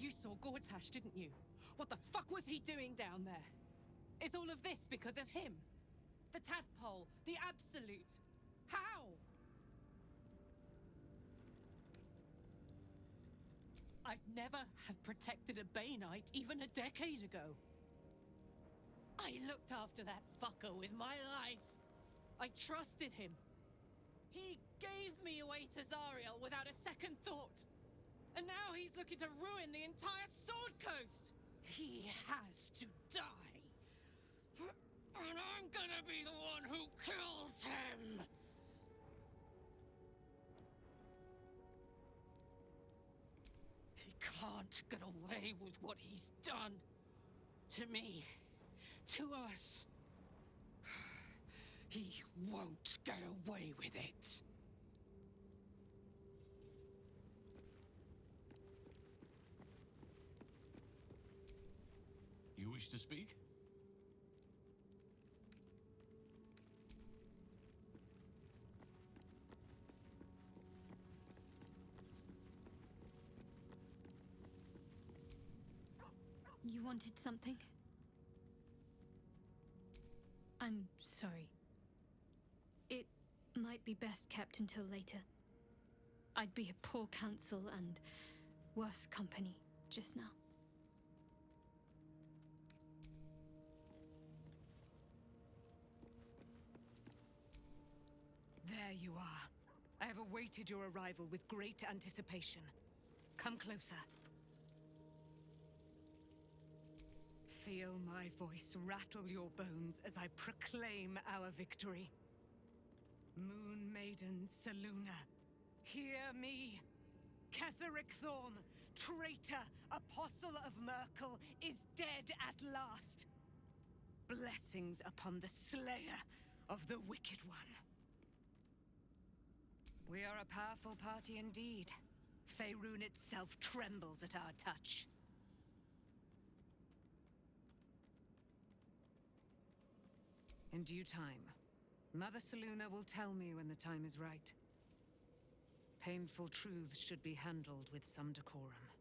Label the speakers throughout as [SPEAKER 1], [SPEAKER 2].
[SPEAKER 1] You saw Gortash, didn't you? What the fuck was he doing down there? Is all of this because of him? The tadpole, the absolute. How? I'd never have protected a Bay Knight even a decade ago. I looked after that fucker with my life. I trusted him. He gave me away to Zariel without a second thought. And now he's looking to ruin the entire Sword Coast. He has to die. And I'm gonna be the one who kills him. He can't get away with what he's done. To me. To us. He won't get away with it.
[SPEAKER 2] You wish to speak?
[SPEAKER 3] You wanted something? I'm sorry. It might be best kept until later. I'd be a poor counsel and worse company just now.
[SPEAKER 1] There you are. I have awaited your arrival with great anticipation. Come closer. Feel my voice rattle your bones as I proclaim our victory. Moon Maiden Selûne, hear me. Ketheric Thorm, traitor, apostle of Merkel, is dead at last. Blessings upon the slayer of the Wicked One. We are a powerful party indeed. Faerun itself trembles at our touch. In due time, Mother Selûne will tell me when the time is right. Painful truths should be handled with some decorum.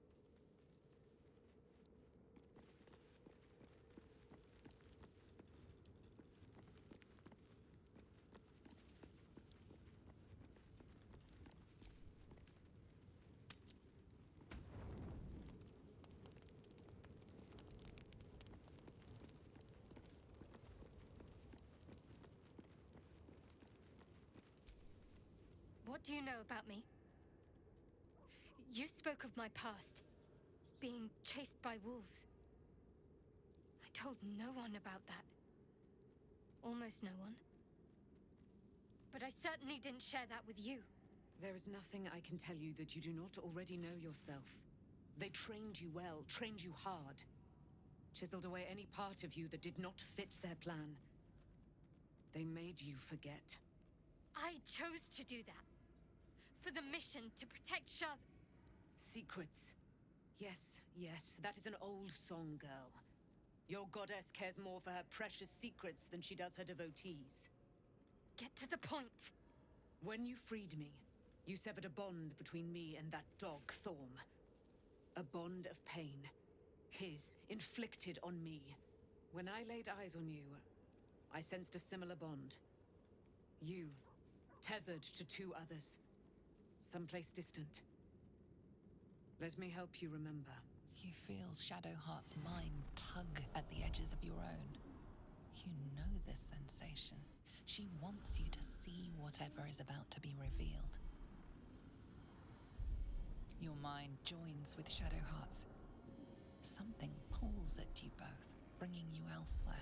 [SPEAKER 3] What do you know about me? You spoke of my past, being chased by wolves. I told no one about that. Almost no one. But I certainly didn't share that with you.
[SPEAKER 1] There is nothing I can tell you that you do not already know yourself. They trained you well, trained you hard. Chiseled away any part of you that did not fit their plan. They made you forget.
[SPEAKER 3] I chose to do that. For the mission to protect Shah's...
[SPEAKER 1] Secrets. Yes, yes, that is an old song, girl. Your goddess cares more for her precious secrets than she does her devotees.
[SPEAKER 3] Get to the point.
[SPEAKER 1] When you freed me, you severed a bond between me and that dog, Thorm. A bond of pain. His, inflicted on me. When I laid eyes on you, I sensed a similar bond. You, tethered to two others. Someplace distant. Let me help you remember.
[SPEAKER 4] You feel Shadowheart's mind tug at the edges of your own. You know this sensation. She wants you to see whatever is about to be revealed. Your mind joins with Shadowheart's. Something pulls at you both, bringing you elsewhere.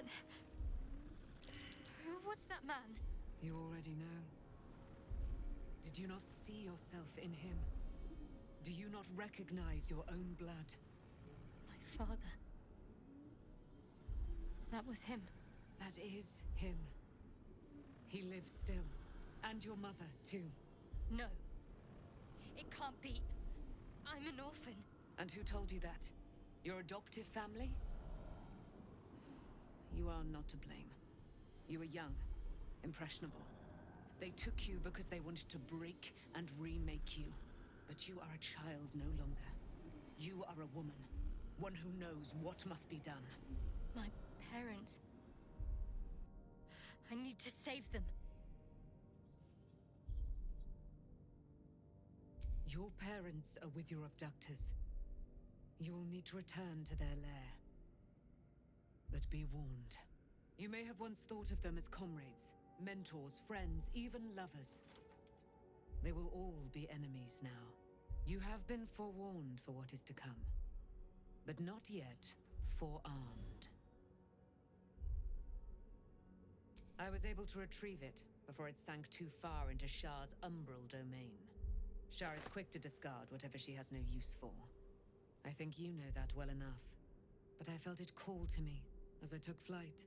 [SPEAKER 3] But... who was that man?
[SPEAKER 2] You already know. Did you not see yourself in him? Do you not recognize your own blood?
[SPEAKER 3] My father. That was him.
[SPEAKER 2] That is him. He lives still. And your mother, too.
[SPEAKER 3] No. It can't be. I'm an orphan.
[SPEAKER 2] And who told you that? Your adoptive family? You are not to blame. You were young, impressionable. They took you because they wanted to break and remake you. But you are a child no longer. You are a woman. One who knows what must be done.
[SPEAKER 3] My parents. I need to save them.
[SPEAKER 2] Your parents are with your abductors. You will need to return to their lair. But be warned. You may have once thought of them as comrades, mentors, friends, even lovers. They will all be enemies now. You have been forewarned for what is to come, but not yet forearmed. I was able to retrieve it before it sank too far into Shah's umbral domain. Shah is quick to discard whatever she has no use for. I think you know that well enough, but I felt it call to me as I took flight.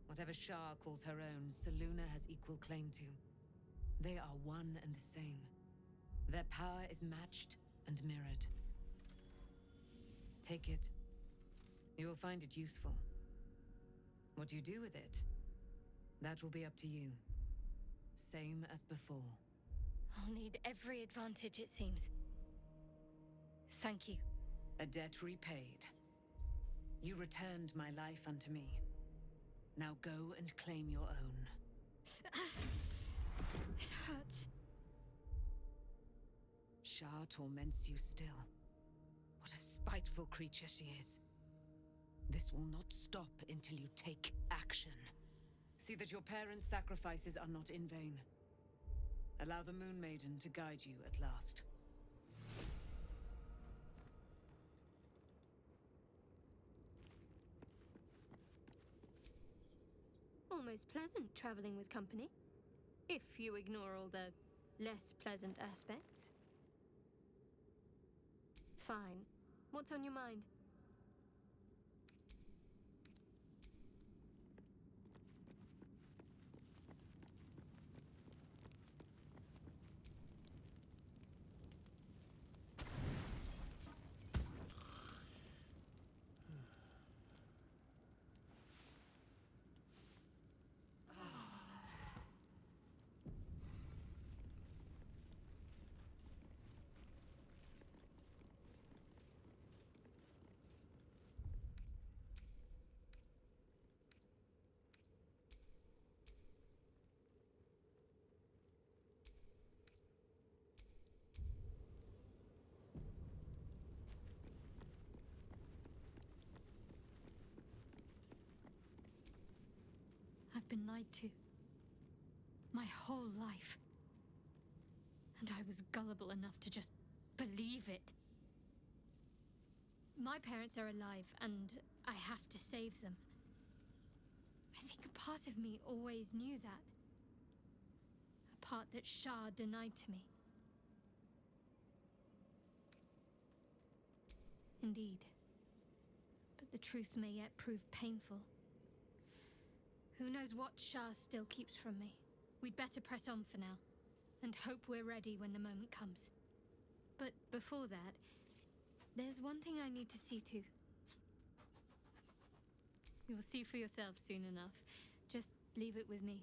[SPEAKER 2] Whatever Shah calls her own, Selûne has equal claim to. They are one and the same. Their power is matched and mirrored. Take it. You will find it useful. What you do with it, that will be up to you. Same as before.
[SPEAKER 3] I'll need every advantage, it seems. Thank you.
[SPEAKER 2] A debt repaid. You returned my life unto me. Now go and claim your own.
[SPEAKER 3] It hurts.
[SPEAKER 2] Shah torments you still. What a spiteful creature she is. This will not stop until you take action. See that your parents' sacrifices are not in vain. Allow the Moon Maiden to guide you at last.
[SPEAKER 3] Almost pleasant traveling with company. If you ignore all the less pleasant aspects. Fine. What's on your mind? I've been lied to. My whole life. And I was gullible enough to just believe it. My parents are alive, and I have to save them. I think a part of me always knew that. A part that Shah denied to me. Indeed. But the truth may yet prove painful. Who knows what Shah still keeps from me? We'd better press on for now, and hope we're ready when the moment comes. But before that, there's one thing I need to see to. You'll see for yourself soon enough. Just leave it with me.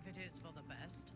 [SPEAKER 5] it is for the best.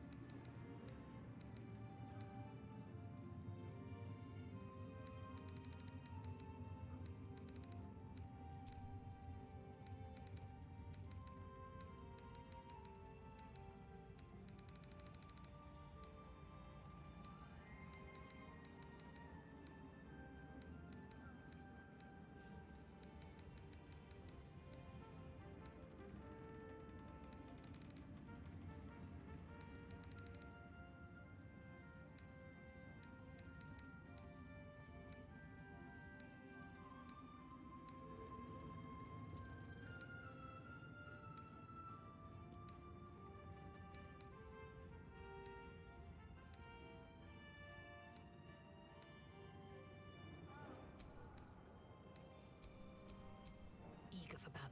[SPEAKER 4] Eager for battle.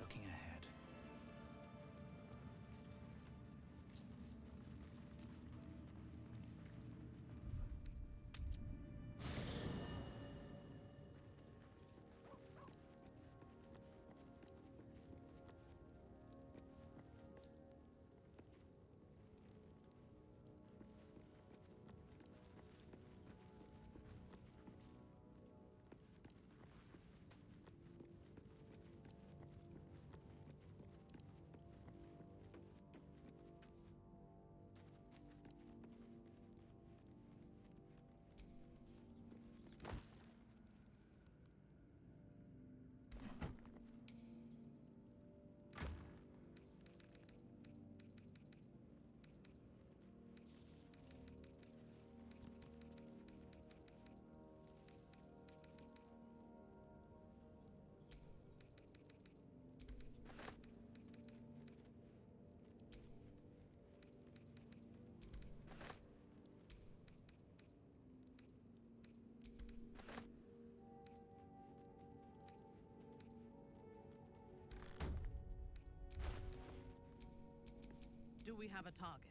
[SPEAKER 6] Looking ahead.
[SPEAKER 5] Do we have a target?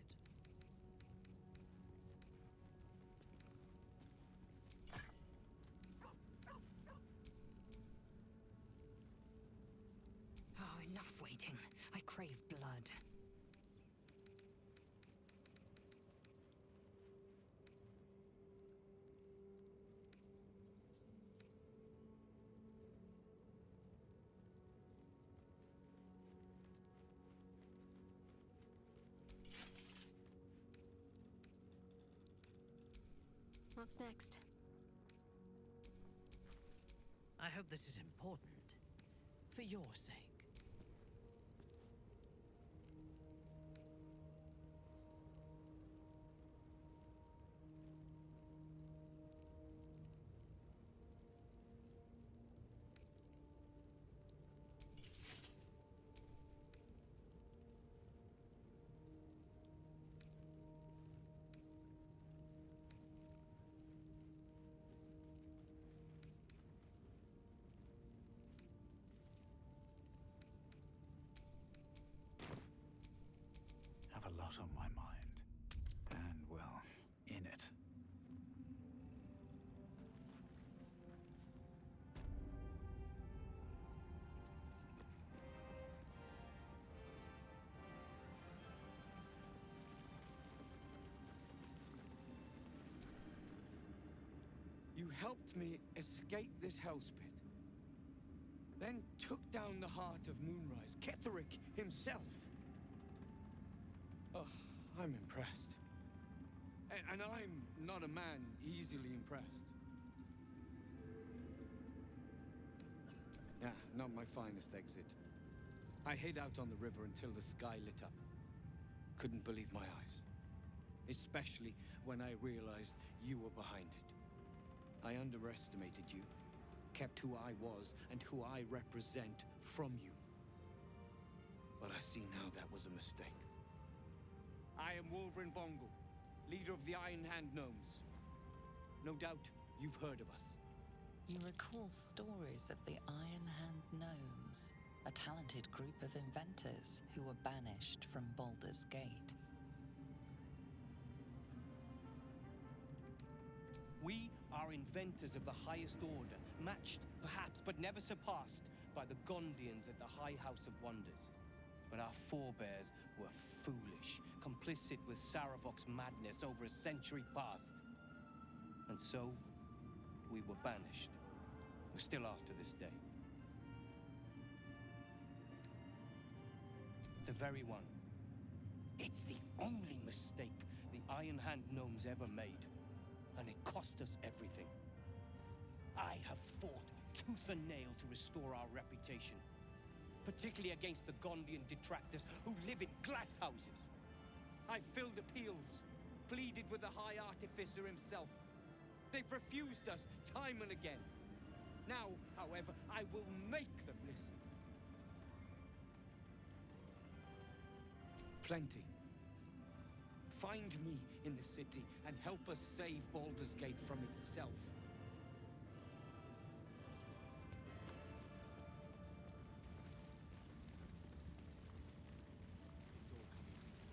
[SPEAKER 4] Oh, enough waiting. I crave blood.
[SPEAKER 3] What's next?
[SPEAKER 5] I hope this is important. For your sake.
[SPEAKER 6] Have a lot on my mind. And, well, in it.
[SPEAKER 7] You helped me escape this hellspit. Then took down the heart of Moonrise, Ketheric himself. Oh, I'm impressed. And I'm not a man easily impressed. Yeah, not my finest exit. I hid out on the river until the sky lit up. Couldn't believe my eyes. Especially when I realized you were behind it. I underestimated you. kept who I was and who I represent from you. But I see now that was a mistake. I am Wolbrin Bongo, leader of the Iron Hand Gnomes. No doubt you've heard of us.
[SPEAKER 4] You recall stories of the Iron Hand Gnomes, a talented group of inventors who were banished from Baldur's Gate.
[SPEAKER 8] We are inventors of the highest order, matched, perhaps, but never surpassed by the Gondians at the High House of Wonders. But our forebears were foolish, complicit with Saravok's madness over a century past. And so, we were banished. We still are to this day. The very one. It's the only mistake the Iron Hand Gnomes ever made. And it cost us everything. I have fought tooth and nail to restore our reputation, particularly against the Gondian detractors who live in glass houses. I filled appeals, pleaded with the High Artificer himself. They've refused us time and again. Now, however, I will make them listen. Plenty. Find me in the city and help us save Baldur's Gate from itself. It's all coming together.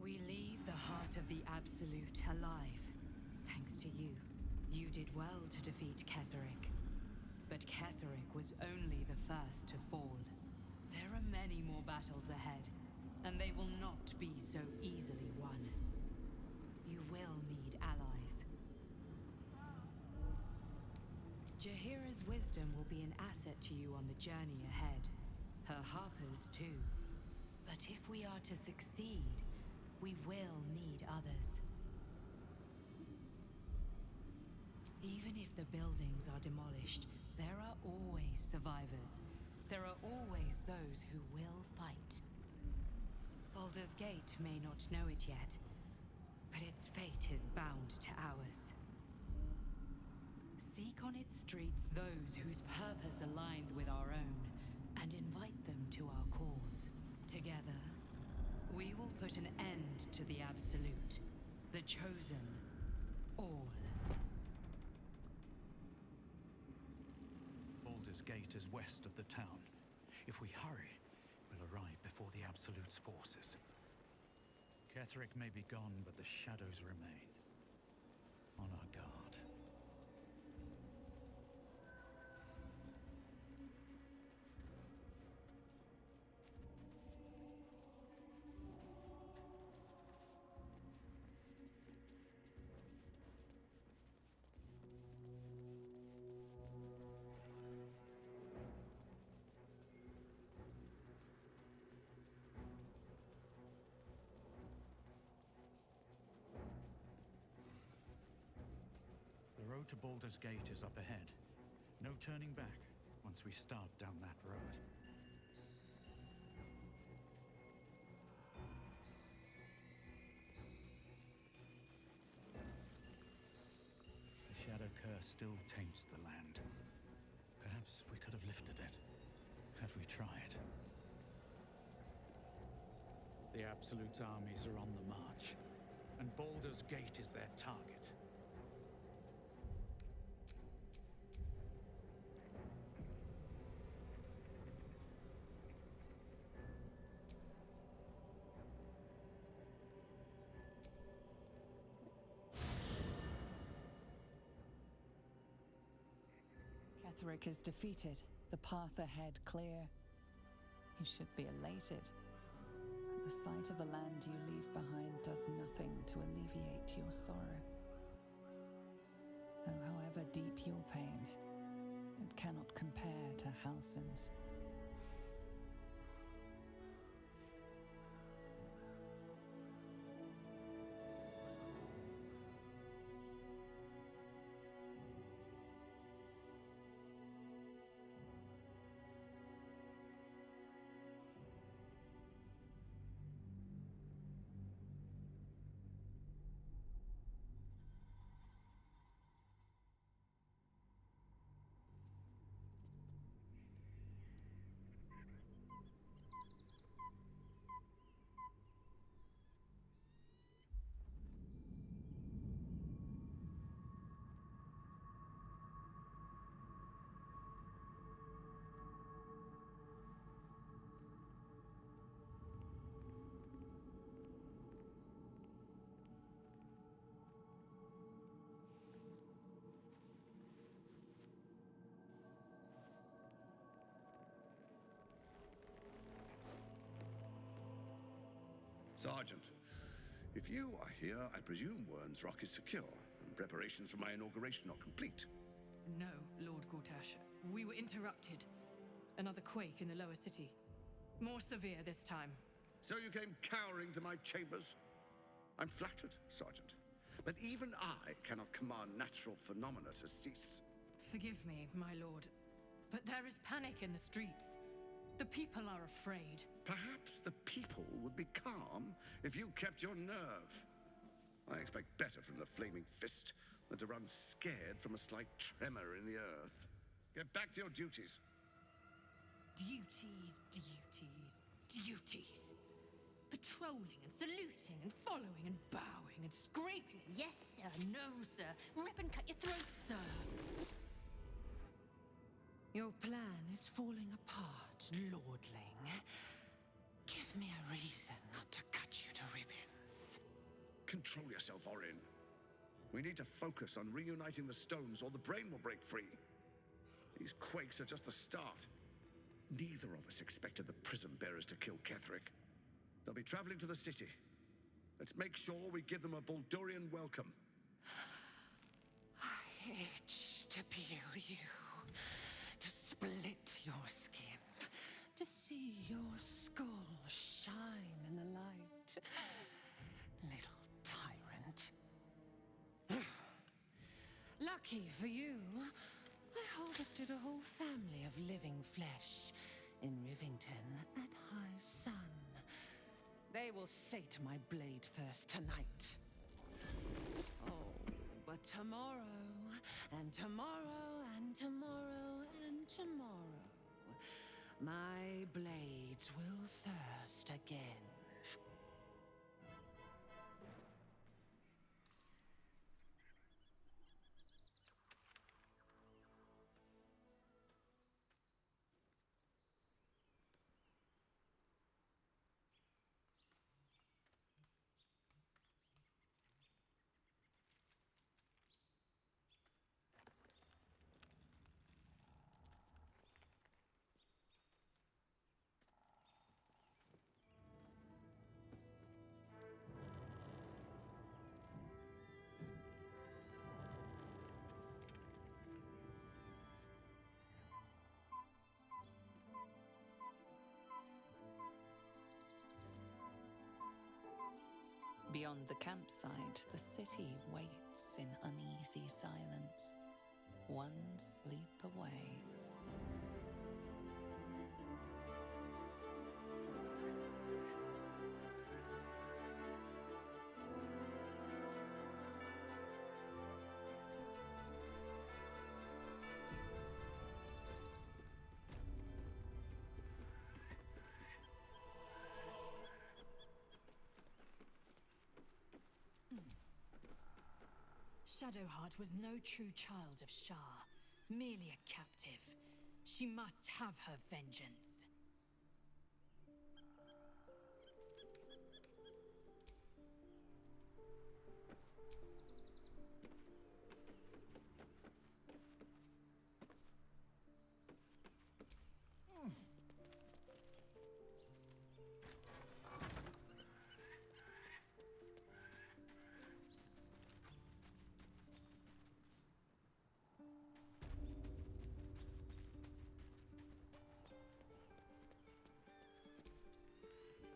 [SPEAKER 9] We leave the heart of the Absolute alive, thanks to you. You did well to defeat Ketheric. But Ketheric was only the first to fall. There are many more battles ahead, and they will not be so easily won. You will need allies. Jaheira's wisdom will be an asset to you on the journey ahead. Her harpers too. But if we are to succeed, we will need others. Even if the buildings are demolished, there are always survivors. There are always those who will fight. Baldur's Gate may not know it yet, but its fate is bound to ours. Seek on its streets those whose purpose aligns with our own, and invite them to our cause. Together, we will put an end to the Absolute, the Chosen, all.
[SPEAKER 6] Baldur's Gate is west of the town. If we hurry, we'll arrive before the Absolute's forces. Ketheric may be gone, but the shadows remain. On our guard. The road to Baldur's Gate is up ahead. No turning back once we start down that road. still taints the land. Perhaps we could have lifted it, had we tried. The Absolute armies are on the march, and Baldur's Gate is their target.
[SPEAKER 4] Ketheric is defeated, the path ahead clear. You should be elated. The sight of the land you leave behind does nothing to alleviate your sorrow. Though however deep your pain, it cannot compare to Halsin's.
[SPEAKER 10] Sergeant, if you are here, I presume Wern's Rock is secure, and preparations for my inauguration are complete.
[SPEAKER 1] No, Lord Gortash. We were interrupted. Another quake in the lower city. More severe this time.
[SPEAKER 10] So you came cowering to my chambers? I'm flattered, Sergeant. But even I cannot command natural phenomena to cease.
[SPEAKER 1] Forgive me, my lord, but there is panic in the streets. The people are afraid.
[SPEAKER 10] Perhaps the people would be calm if you kept your nerve. I expect better from the Flaming Fist than to run scared from a slight tremor in the earth. Get back to your duties.
[SPEAKER 1] Duties, duties, duties. Patrolling and saluting and following and bowing and scraping. Yes, sir. No, sir. Rip and cut your throat, sir. Your plan is falling apart, lordling. Give me a reason not to cut you to ribbons.
[SPEAKER 10] Control yourself, Orin. We need to focus on reuniting the stones or the brain will break free. These quakes are just the start. Neither of us expected the prism bearers to kill Ketheric. They'll be traveling to the city. Let's make sure we give them a Baldurian welcome.
[SPEAKER 1] I itch to peel you, to split your skin, to see your skull shine in the light. Little tyrant. Lucky for you, I harvested a whole family of living flesh in Rivington at high sun. They will sate my blade thirst tonight. Oh, but tomorrow, and tomorrow, and tomorrow, and tomorrow, my blades will thirst again.
[SPEAKER 4] Beyond the campsite, the city waits in uneasy silence, one sleep away.
[SPEAKER 11] Shadowheart was no true child of Shah, merely a captive. She must have her vengeance.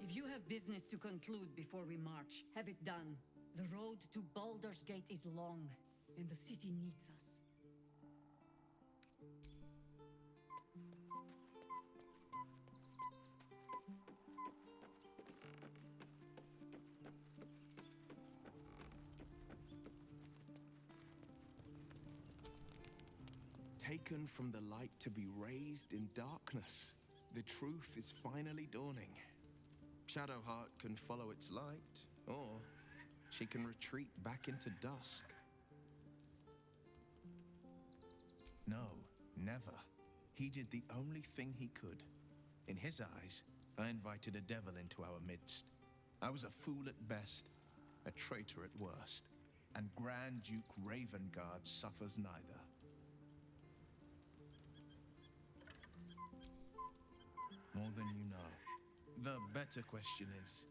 [SPEAKER 12] If you have business to conclude before we march, have it done. The road to Baldur's Gate is long, and the city needs us.
[SPEAKER 13] Taken from the light to be raised in darkness, the truth is finally dawning. Shadowheart can follow its light, or she can retreat back into dusk. No, never. He did the only thing he could. In his eyes, I invited a devil into our midst. I was a fool at best, a traitor at worst, and Grand Duke Ravengard suffers neither. More than you know. The better question is,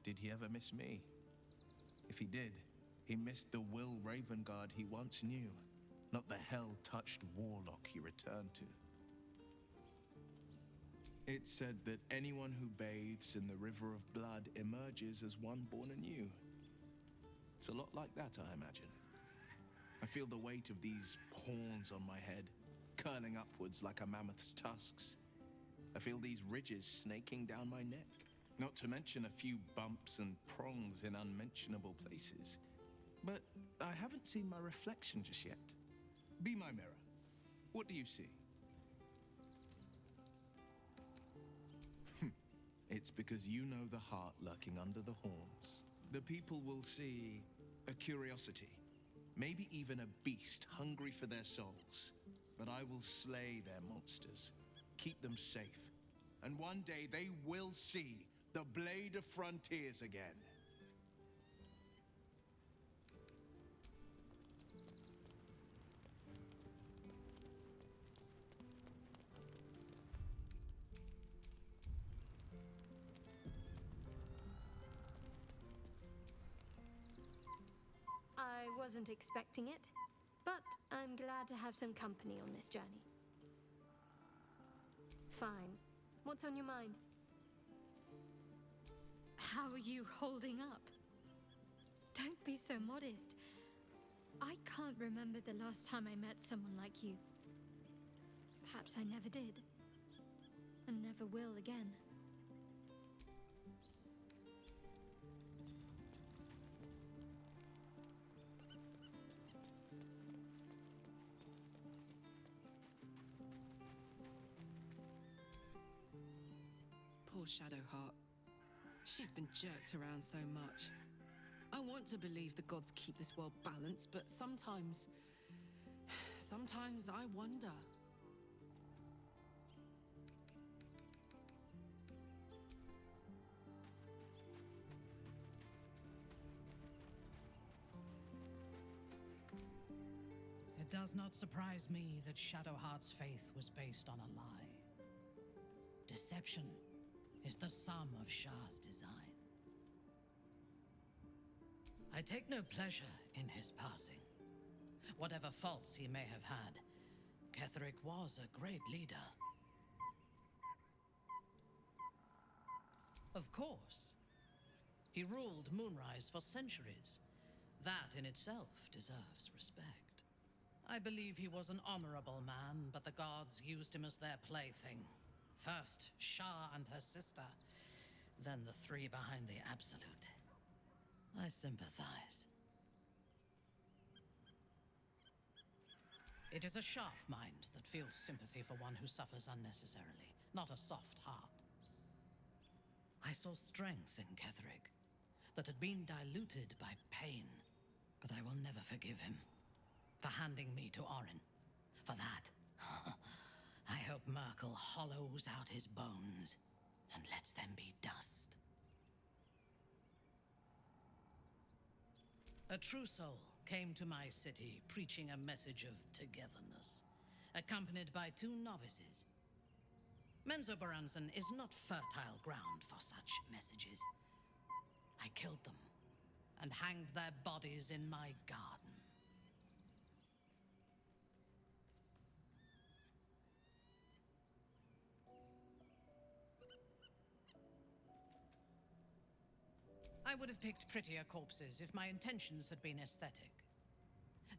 [SPEAKER 13] did he ever miss me? If he did, he missed the Will Ravengard he once knew, not the hell-touched warlock he returned to. It's said that anyone who bathes in the river of blood emerges as one born anew. It's a lot like that, I imagine. I feel the weight of these horns on my head, curling upwards like a mammoth's tusks. I feel these ridges snaking down my neck, not to mention a few bumps and prongs in unmentionable places. But I haven't seen my reflection just yet. Be my mirror. What do you see? It's because you know the heart lurking under the horns. The people will see a curiosity, maybe even a beast hungry for their souls. But I will slay their monsters, keep them safe, and one day they will see the Blade of Frontiers again.
[SPEAKER 3] I wasn't expecting it, but I'm glad to have some company on this journey. Fine. What's on your mind? How are you holding up? Don't be so modest. I can't remember the last time I met someone like you. Perhaps I never did. And never will again.
[SPEAKER 2] Poor Shadowheart. She's been jerked around so much. I want to believe the gods keep this world balanced, but sometimes I wonder.
[SPEAKER 5] It does not surprise me that Shadowheart's faith was based on a lie. Deception is the sum of Shah's design. I take no pleasure in his passing. Whatever faults he may have had, Ketherick was a great leader. Of course. He ruled Moonrise for centuries. That in itself deserves respect. I believe he was an honorable man, but the gods used him as their plaything. First, Shah and her sister, then the three behind the Absolute. I sympathize. It is a sharp mind that feels sympathy for one who suffers unnecessarily, not a soft heart. I saw strength in Ketherick that had been diluted by pain. But I will never forgive him for handing me to Orin. For that, I hope Merkel hollows out his bones and lets them be dust. A true soul came to my city preaching a message of togetherness, accompanied by 2 novices. Menzoberranzan is not fertile ground for such messages. I killed them and hanged their bodies in my garden. I would have picked prettier corpses if my intentions had been aesthetic.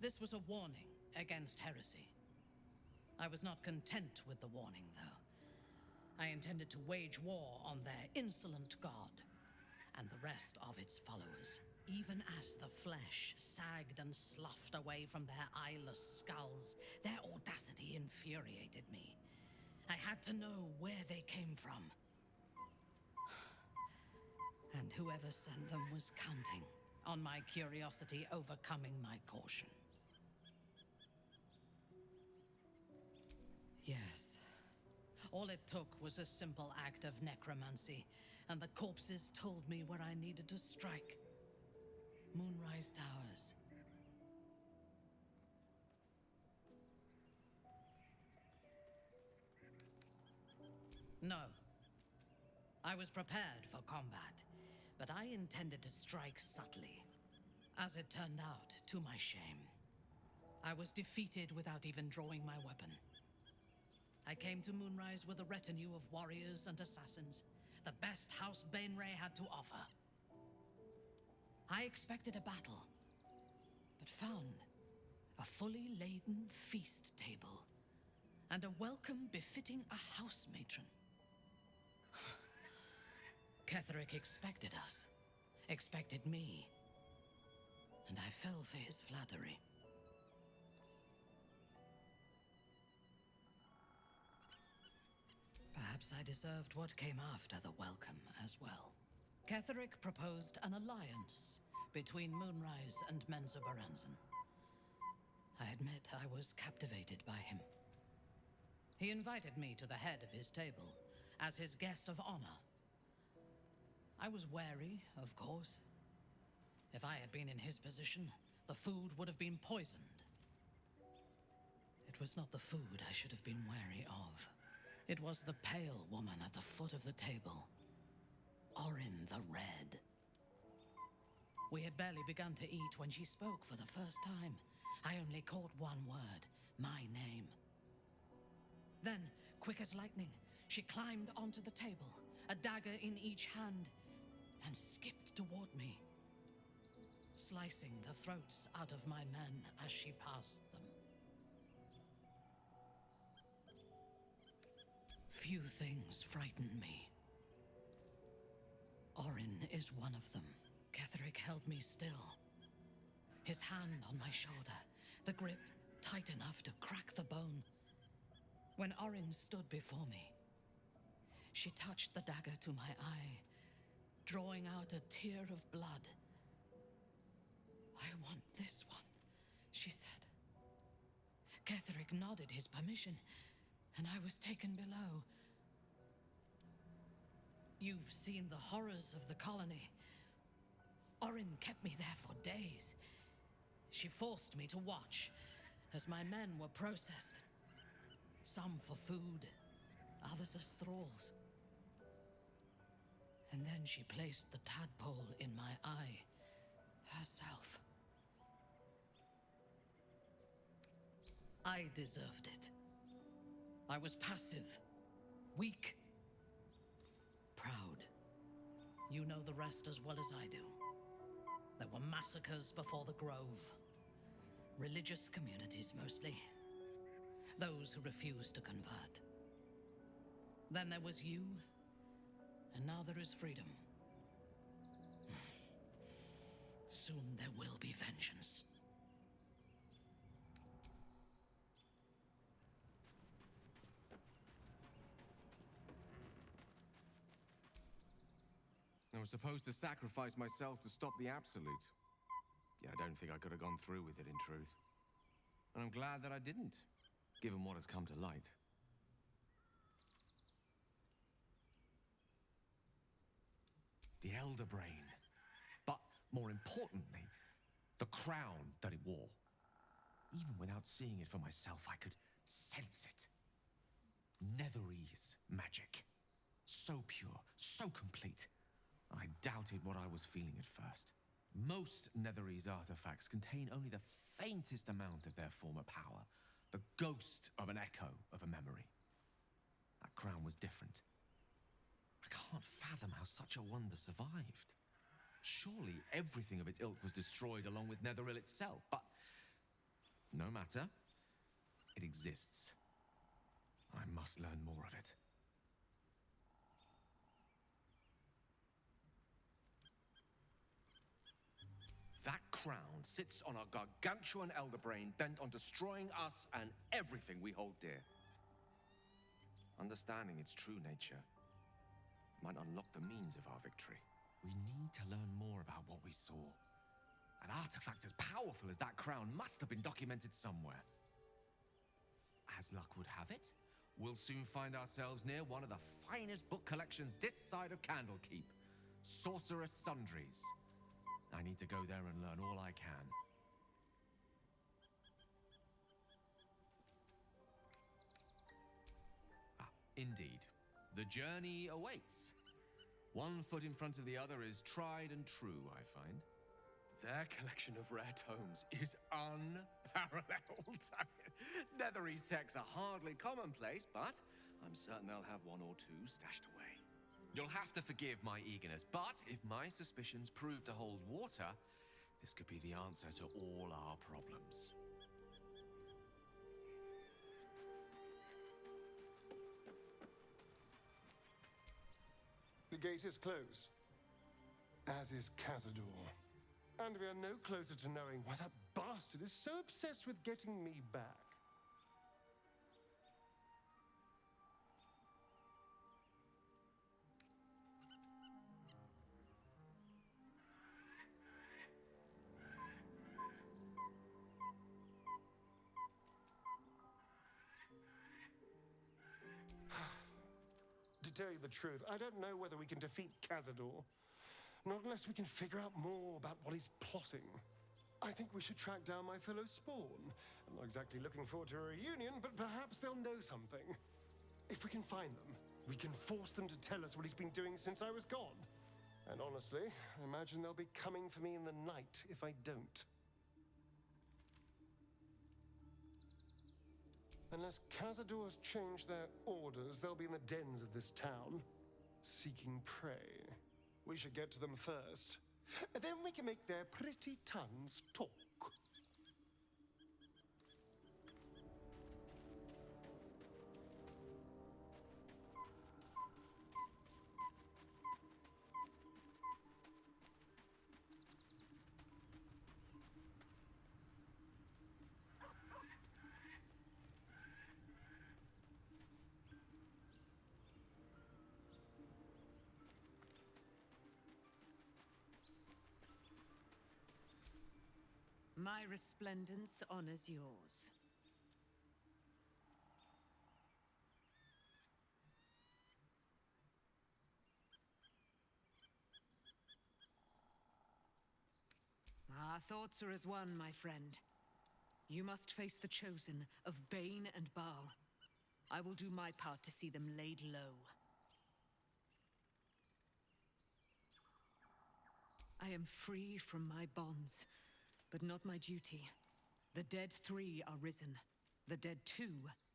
[SPEAKER 5] This was a warning against heresy. I was not content with the warning, though. I intended to wage war on their insolent god and the rest of its followers, even as the flesh sagged and sloughed away from their eyeless skulls. Their audacity infuriated me. I had to know where they came from. And whoever sent them was counting on my curiosity overcoming my caution. Yes. All it took was a simple act of necromancy, and the corpses told me where I needed to strike. Moonrise Towers. No. I was prepared for combat, but I intended to strike subtly. As it turned out, to my shame, I was defeated without even drawing my weapon. I came to Moonrise with a retinue of warriors and assassins, the best House Bainray had to offer. I expected a battle, but found a fully laden feast table and a welcome befitting a house matron. Ketherick expected us, expected me, and I fell for his flattery. Perhaps I deserved what came after the welcome as well. Ketherick proposed an alliance between Moonrise and Menzoberranzan. I admit I was captivated by him. He invited me to the head of his table as his guest of honor. I was wary, of course. If I had been in his position, the food would have been poisoned. It was not the food I should have been wary of. It was the pale woman at the foot of the table. Orin the Red. We had barely begun to eat when she spoke for the first time. I only caught one word, my name. Then, quick as lightning, she climbed onto the table, a dagger in each hand, and skipped toward me, slicing the throats out of my men as she passed them. Few things frighten me. Orin is one of them. Ketherick held me still, his hand on my shoulder, the grip tight enough to crack the bone. When Orin stood before me, she touched the dagger to my eye, drawing out a tear of blood. I want this one, she said. Ketherick nodded his permission, and I was taken below. You've seen the horrors of the colony. Orin kept me there for days. She forced me to watch as my men were processed. Some for food, others as thralls. And then she placed the tadpole in my eye, herself. I deserved it. I was passive, weak, proud. You know the rest as well as I do. There were massacres before the Grove. Religious communities, mostly. Those who refused to convert. Then there was you, and now there is freedom. Soon there will be vengeance.
[SPEAKER 14] I was supposed to sacrifice myself to stop the Absolute. Yeah, I don't think I could have gone through with it, in truth. And I'm glad that I didn't, given what has come to light. The Elder Brain. But more importantly, the crown that it wore. Even without seeing it for myself, I could sense it. Netherese magic. So pure, so complete. I doubted what I was feeling at first. Most Netherese artifacts contain only the faintest amount of their former power. The ghost of an echo of a memory. That crown was different. I can't fathom how such a wonder survived. Surely everything of its ilk was destroyed along with Netheril itself, but no matter. It exists. I must learn more of it. That crown sits on a gargantuan elder brain bent on destroying us and everything we hold dear. Understanding its true nature might unlock the means of our victory. We need to learn more about what we saw. An artifact as powerful as that crown must have been documented somewhere. As luck would have it, we'll soon find ourselves near one of the finest book collections this side of Candlekeep. Sorceress Sundries. I need to go there and learn all I can. Indeed. The journey awaits. One foot in front of the other is tried and true, I find. Their collection of rare tomes is unparalleled. Netherese texts are hardly commonplace, but I'm certain they'll have one or two stashed away. You'll have to forgive my eagerness, but if my suspicions prove to hold water, this could be the answer to all our problems.
[SPEAKER 15] The gate is closed, as is Cazador. And we are no closer to knowing why that bastard is so obsessed with getting me back. To tell you the truth, I don't know whether we can defeat Cazador. Not unless we can figure out more about what he's plotting. I think we should track down my fellow Spawn. I'm not exactly looking forward to a reunion, but perhaps they'll know something. If we can find them, we can force them to tell us what he's been doing since I was gone. And honestly, I imagine they'll be coming for me in the night if I don't. Unless Cazador has changed their orders, they'll be in the dens of this town, seeking prey. We should get to them first. Then we can make their pretty tongues talk.
[SPEAKER 2] My resplendence honors yours. Our thoughts are as one, my friend. You must face the chosen of Bane and Baal. I will do my part to see them laid low. I am free from my bonds, but not my duty. The dead 3 are risen. The dead 2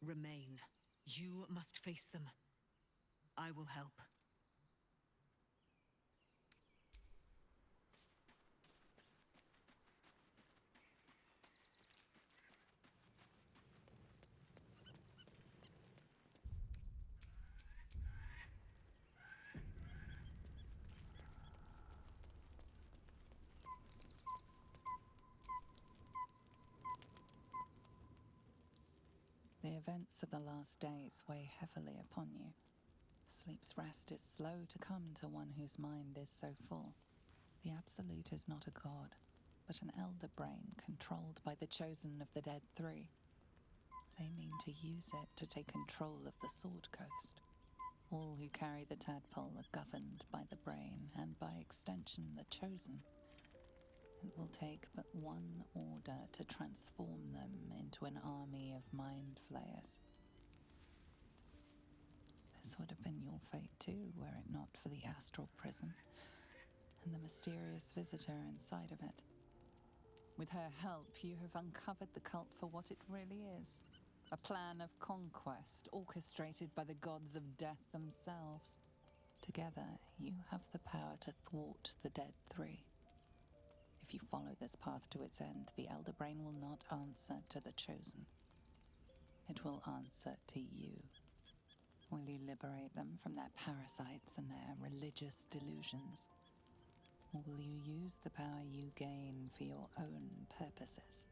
[SPEAKER 2] remain. You must face them. I will help.
[SPEAKER 4] The events of the last days weigh heavily upon you. Sleep's rest is slow to come to one whose mind is so full. The Absolute is not a god, but an elder brain controlled by the chosen of the Dead Three. They mean to use it to take control of the Sword Coast. All who carry the tadpole are governed by the brain, and by extension, the chosen. It will take but one order to transform them into an army of mind flayers. This would have been your fate too, were it not for the astral prison and the mysterious visitor inside of it. With her help, you have uncovered the cult for what it really is. A plan of conquest orchestrated by the gods of death themselves. Together, you have the power to thwart the Dead Three. If you follow this path to its end, the Elder Brain will not answer to the Chosen. It will answer to you. Will you liberate them from their parasites and their religious delusions? Or will you use the power you gain for your own purposes?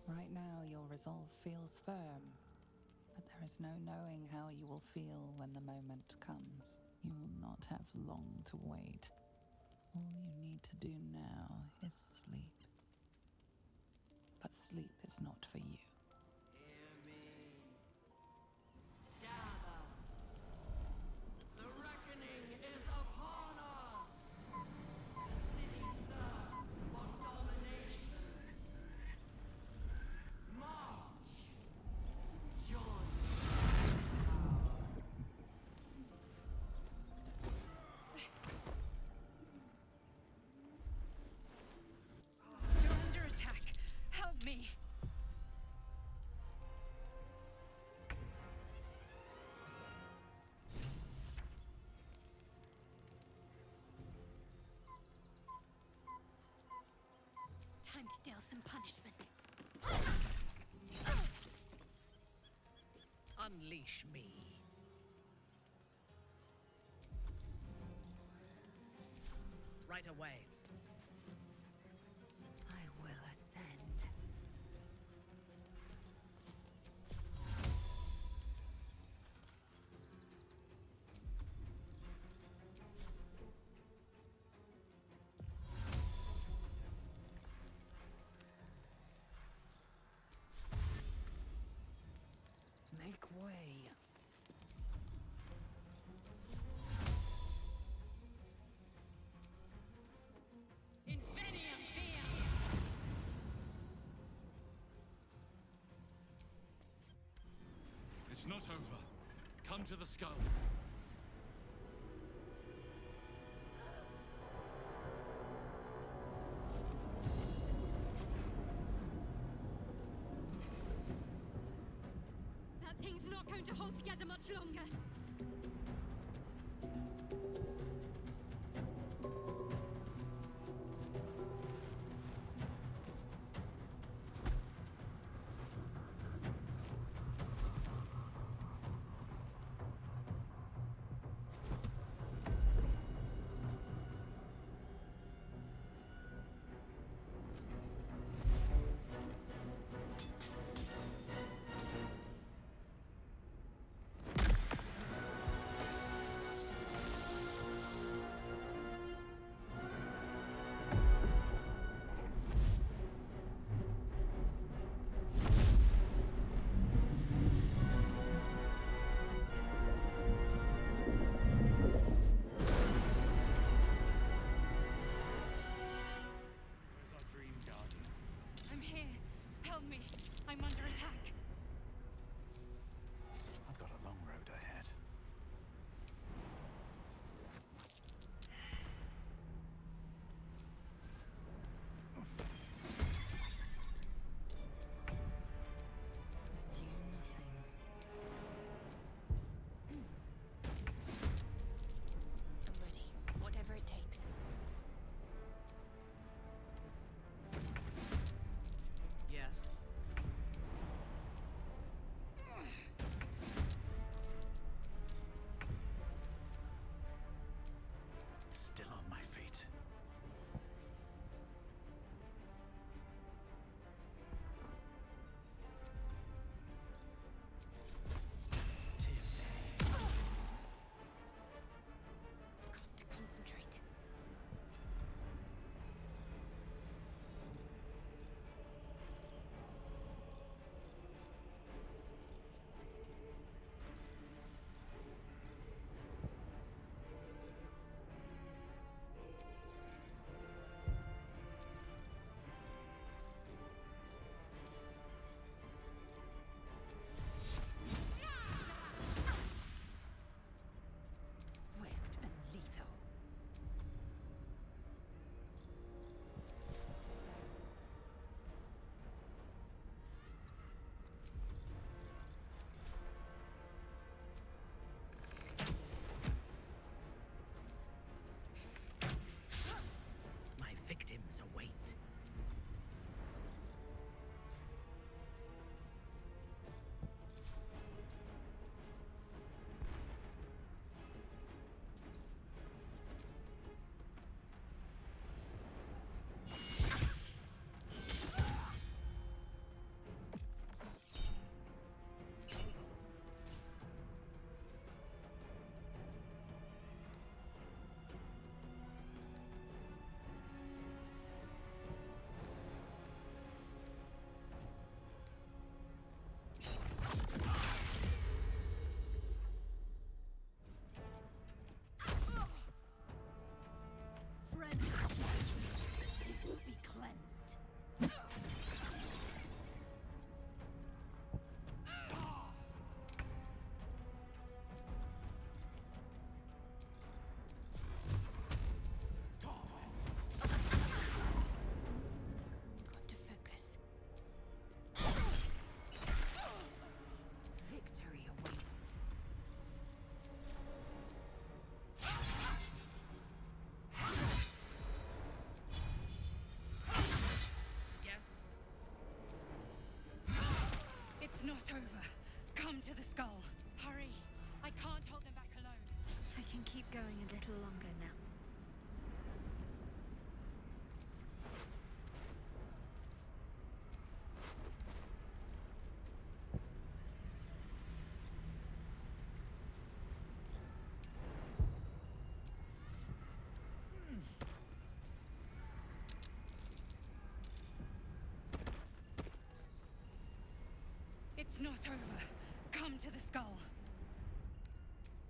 [SPEAKER 4] Right now, your resolve feels firm, but there is no knowing how you will feel when the moment comes. You will not have long to wait. All you need to do now is sleep. But sleep is not for you.
[SPEAKER 3] Time to deal some punishment.
[SPEAKER 5] Unleash me. Right away.
[SPEAKER 9] I will ascend.
[SPEAKER 4] Make way.
[SPEAKER 6] It's not over. Come to the skull.
[SPEAKER 3] That thing's not going to hold together much longer. It's not over. Come to the skull. Hurry. I can't hold them back alone. I can keep going a little longer now. It's not over. Come to the skull.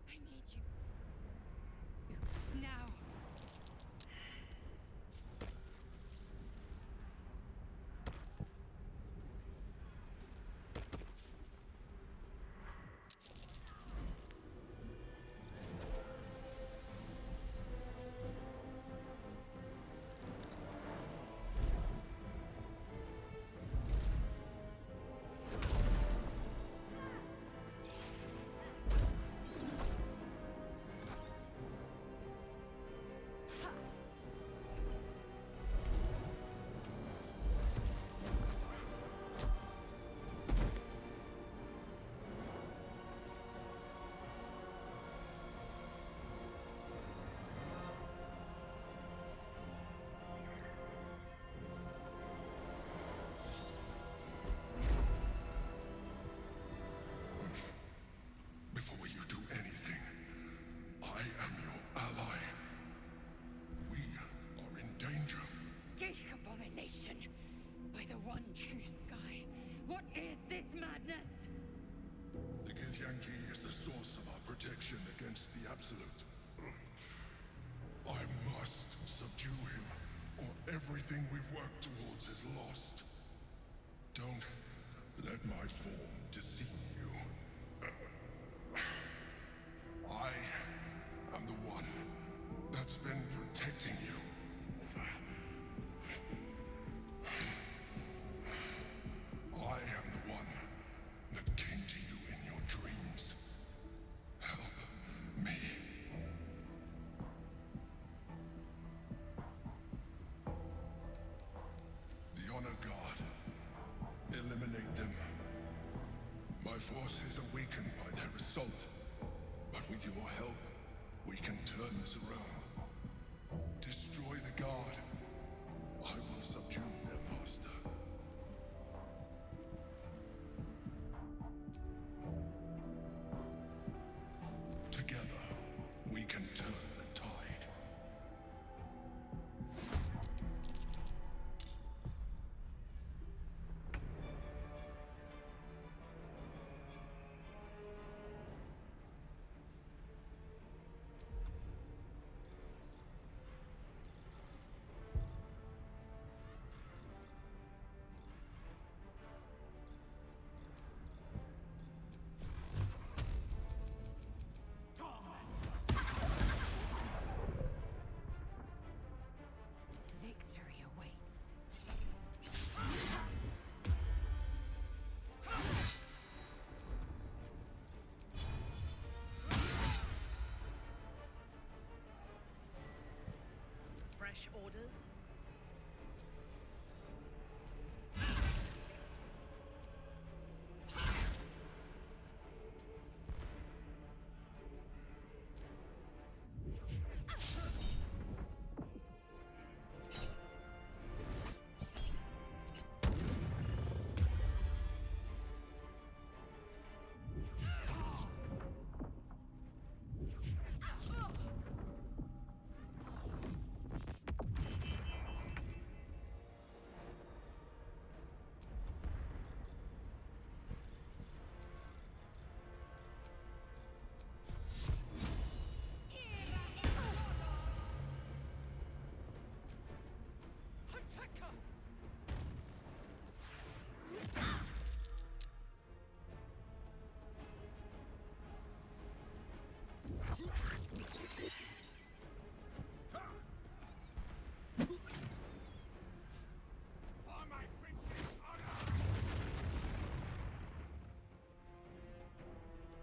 [SPEAKER 3] I need you. Now.
[SPEAKER 10] Before you do anything, I am your ally. We are in danger.
[SPEAKER 3] Gay abomination! By the one true sky. What is this madness?
[SPEAKER 10] The Githyanki is the source of our protection against the Absolute. I must subdue him, or everything we've worked towards is lost. Don't let my form deceive you. I am the one that's been protecting you. I am the one that came to you in your dreams. Help me. The Honor Guard. Eliminate them. My forces are weakened by their assault. But with your help, we can turn this around. Destroy the Guard. I will subdue their master. Together, we can turn the tide.
[SPEAKER 3] Victory awaits.
[SPEAKER 1] Fresh orders?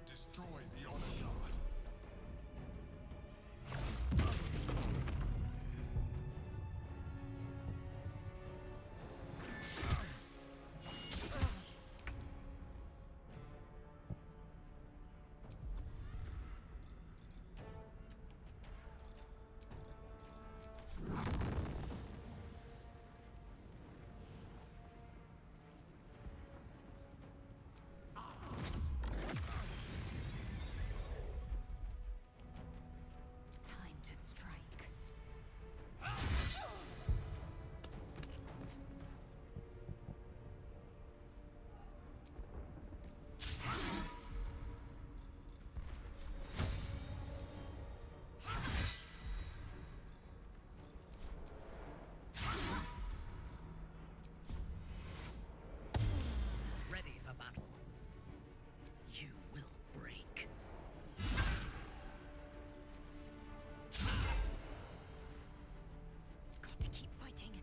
[SPEAKER 1] Destroy the Honor Guard.
[SPEAKER 5] you will break.
[SPEAKER 3] Got to keep fighting.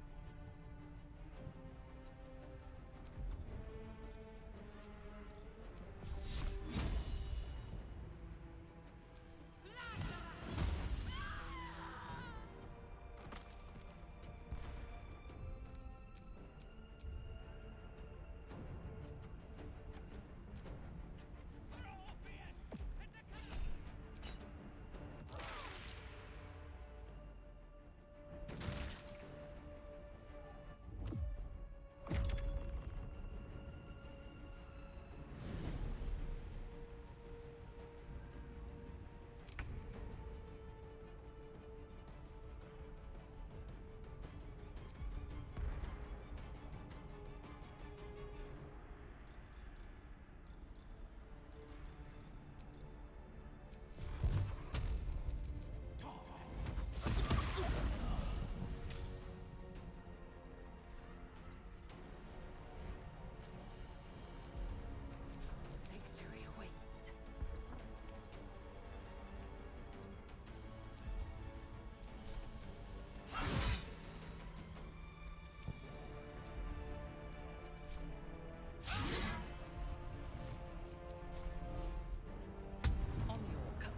[SPEAKER 3] Victory awaits.
[SPEAKER 5] On your command.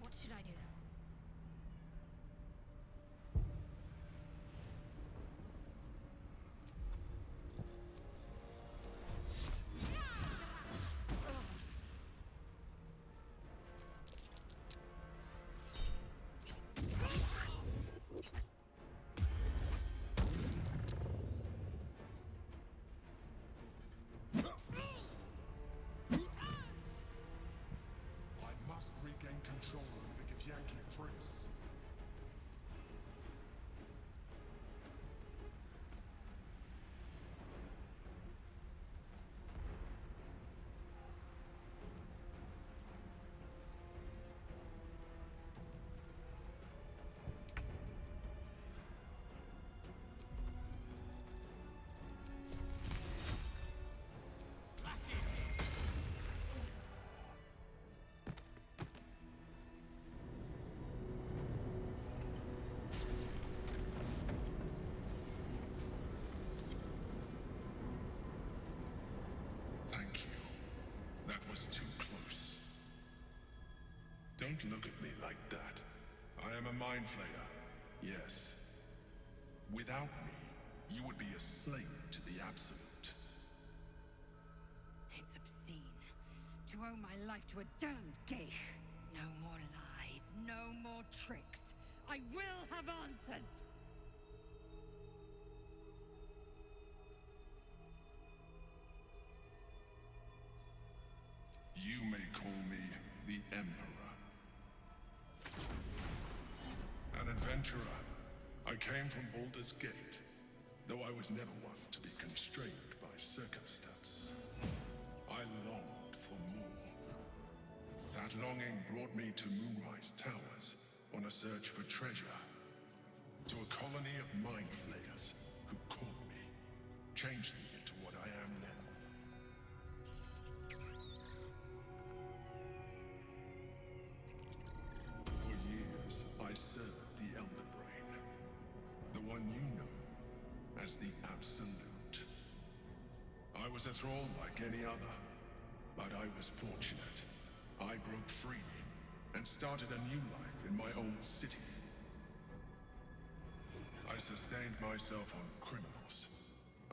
[SPEAKER 3] What should I do?
[SPEAKER 10] I must regain control over the Githyanki prince. Thank you. That was too close. Don't look at me like that. I am a mind flayer, yes. Without me, you would be a slave to the Absolute.
[SPEAKER 12] It's obscene. To owe my life to a damned geich. No more lies, no more tricks. I will have answers!
[SPEAKER 10] You may call me the Emperor. An adventurer. I came from Baldur's Gate, though I was never one to be constrained by circumstance. I longed for more. That longing brought me to Moonrise Towers on a search for treasure. To a colony of mind flayers who caught me, changed me into what I am now. For years, I served the Elder Brain, the one you know as the Absolute. I was a thrall like any other, but I was fortunate. I broke free and started a new life in my own city. I sustained myself on criminals.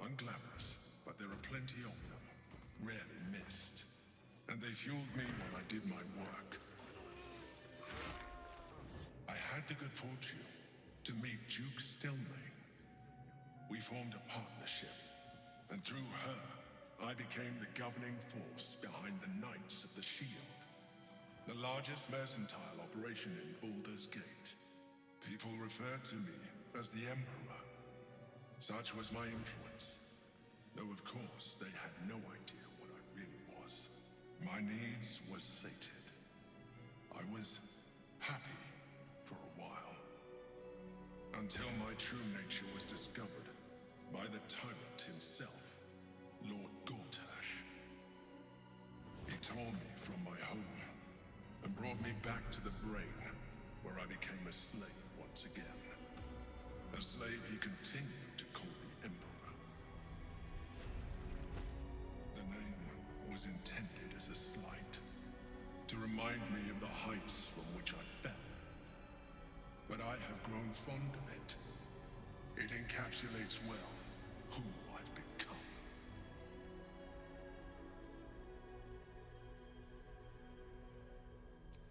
[SPEAKER 10] Unglamorous, but there are plenty of them. Rarely missed. And they fueled me while I did my work. I had the good fortune to meet Duke Stelmane. We formed a partnership, and through her, I became the governing force behind the Knights of the Shield. The largest mercantile operation in Baldur's Gate. People referred to me as the Emperor. Such was my influence. Though of course they had no idea needs were sated. I was happy for a while. Until my true nature was discovered by the tyrant himself, Lord Gortash. He tore me from my home and brought me back to the brain, where I became a slave once again. A slave he continued to call the Emperor. The name was intended as a slight, to remind me of the heights from which I fell. But I have grown fond of it. It encapsulates well who I've become.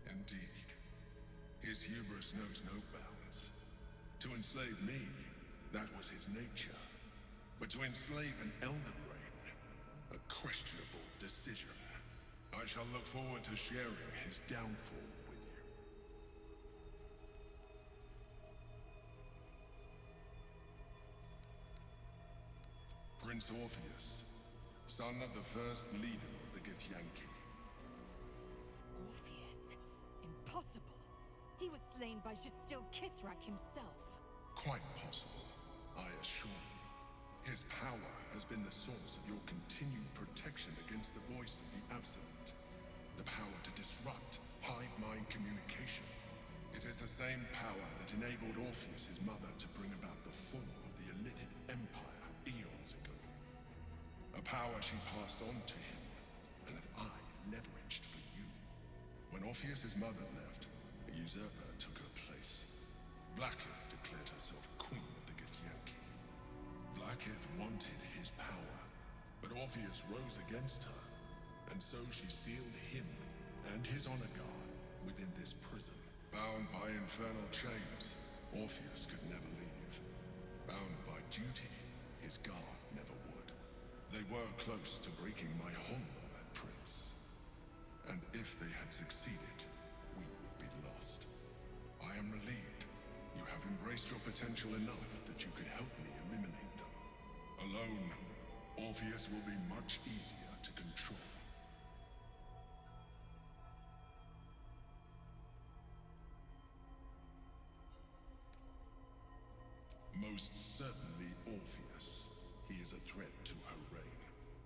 [SPEAKER 10] Indeed, his hubris knows no bounds. To enslave me, that was his nature. But to enslave an Elder Brain, a questionable decision. I shall look forward to sharing his downfall with you. Prince Orpheus, son of the first leader of the Githyanki.
[SPEAKER 12] Orpheus? Impossible. He was slain by Justil Kithrak himself.
[SPEAKER 10] Quite possible, I assure you. His power has been the source of your continued protection against the voice of the Absolute. The power to disrupt hive mind communication. It is the same power that enabled Orpheus's mother to bring about the fall of the Illithid Empire eons ago. A power she passed on to him, and that I leveraged for you. When Orpheus's mother left, a usurper took her place. Vlaakith declared herself queen of the Githyanki. Vlaakith wanted his power, but Orpheus rose against her, and so she sealed him and his honor guard within this prison. Bound by infernal chains, Orpheus could never leave. Bound by duty, his guard never would. They were close to breaking my honor, that prince. And if they had succeeded, we would be lost. I am relieved. You have embraced your potential enough that you could help me eliminate them. Alone, Orpheus will be much easier to control. Most certainly Orpheus. He is a threat to her reign.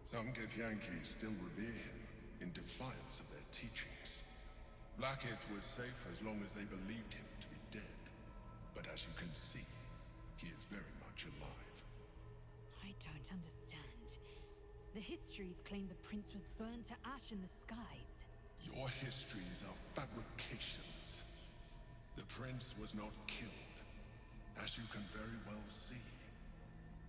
[SPEAKER 10] Some Githyanki still revere him, in defiance of their teachings. Vlaakith was safe as long as they believed him to be dead. But as you can see, he is very much alive.
[SPEAKER 12] I don't understand. The histories claim the prince was burned to ash in the skies.
[SPEAKER 10] Your histories are fabrications. The prince was not killed. As you can very well see,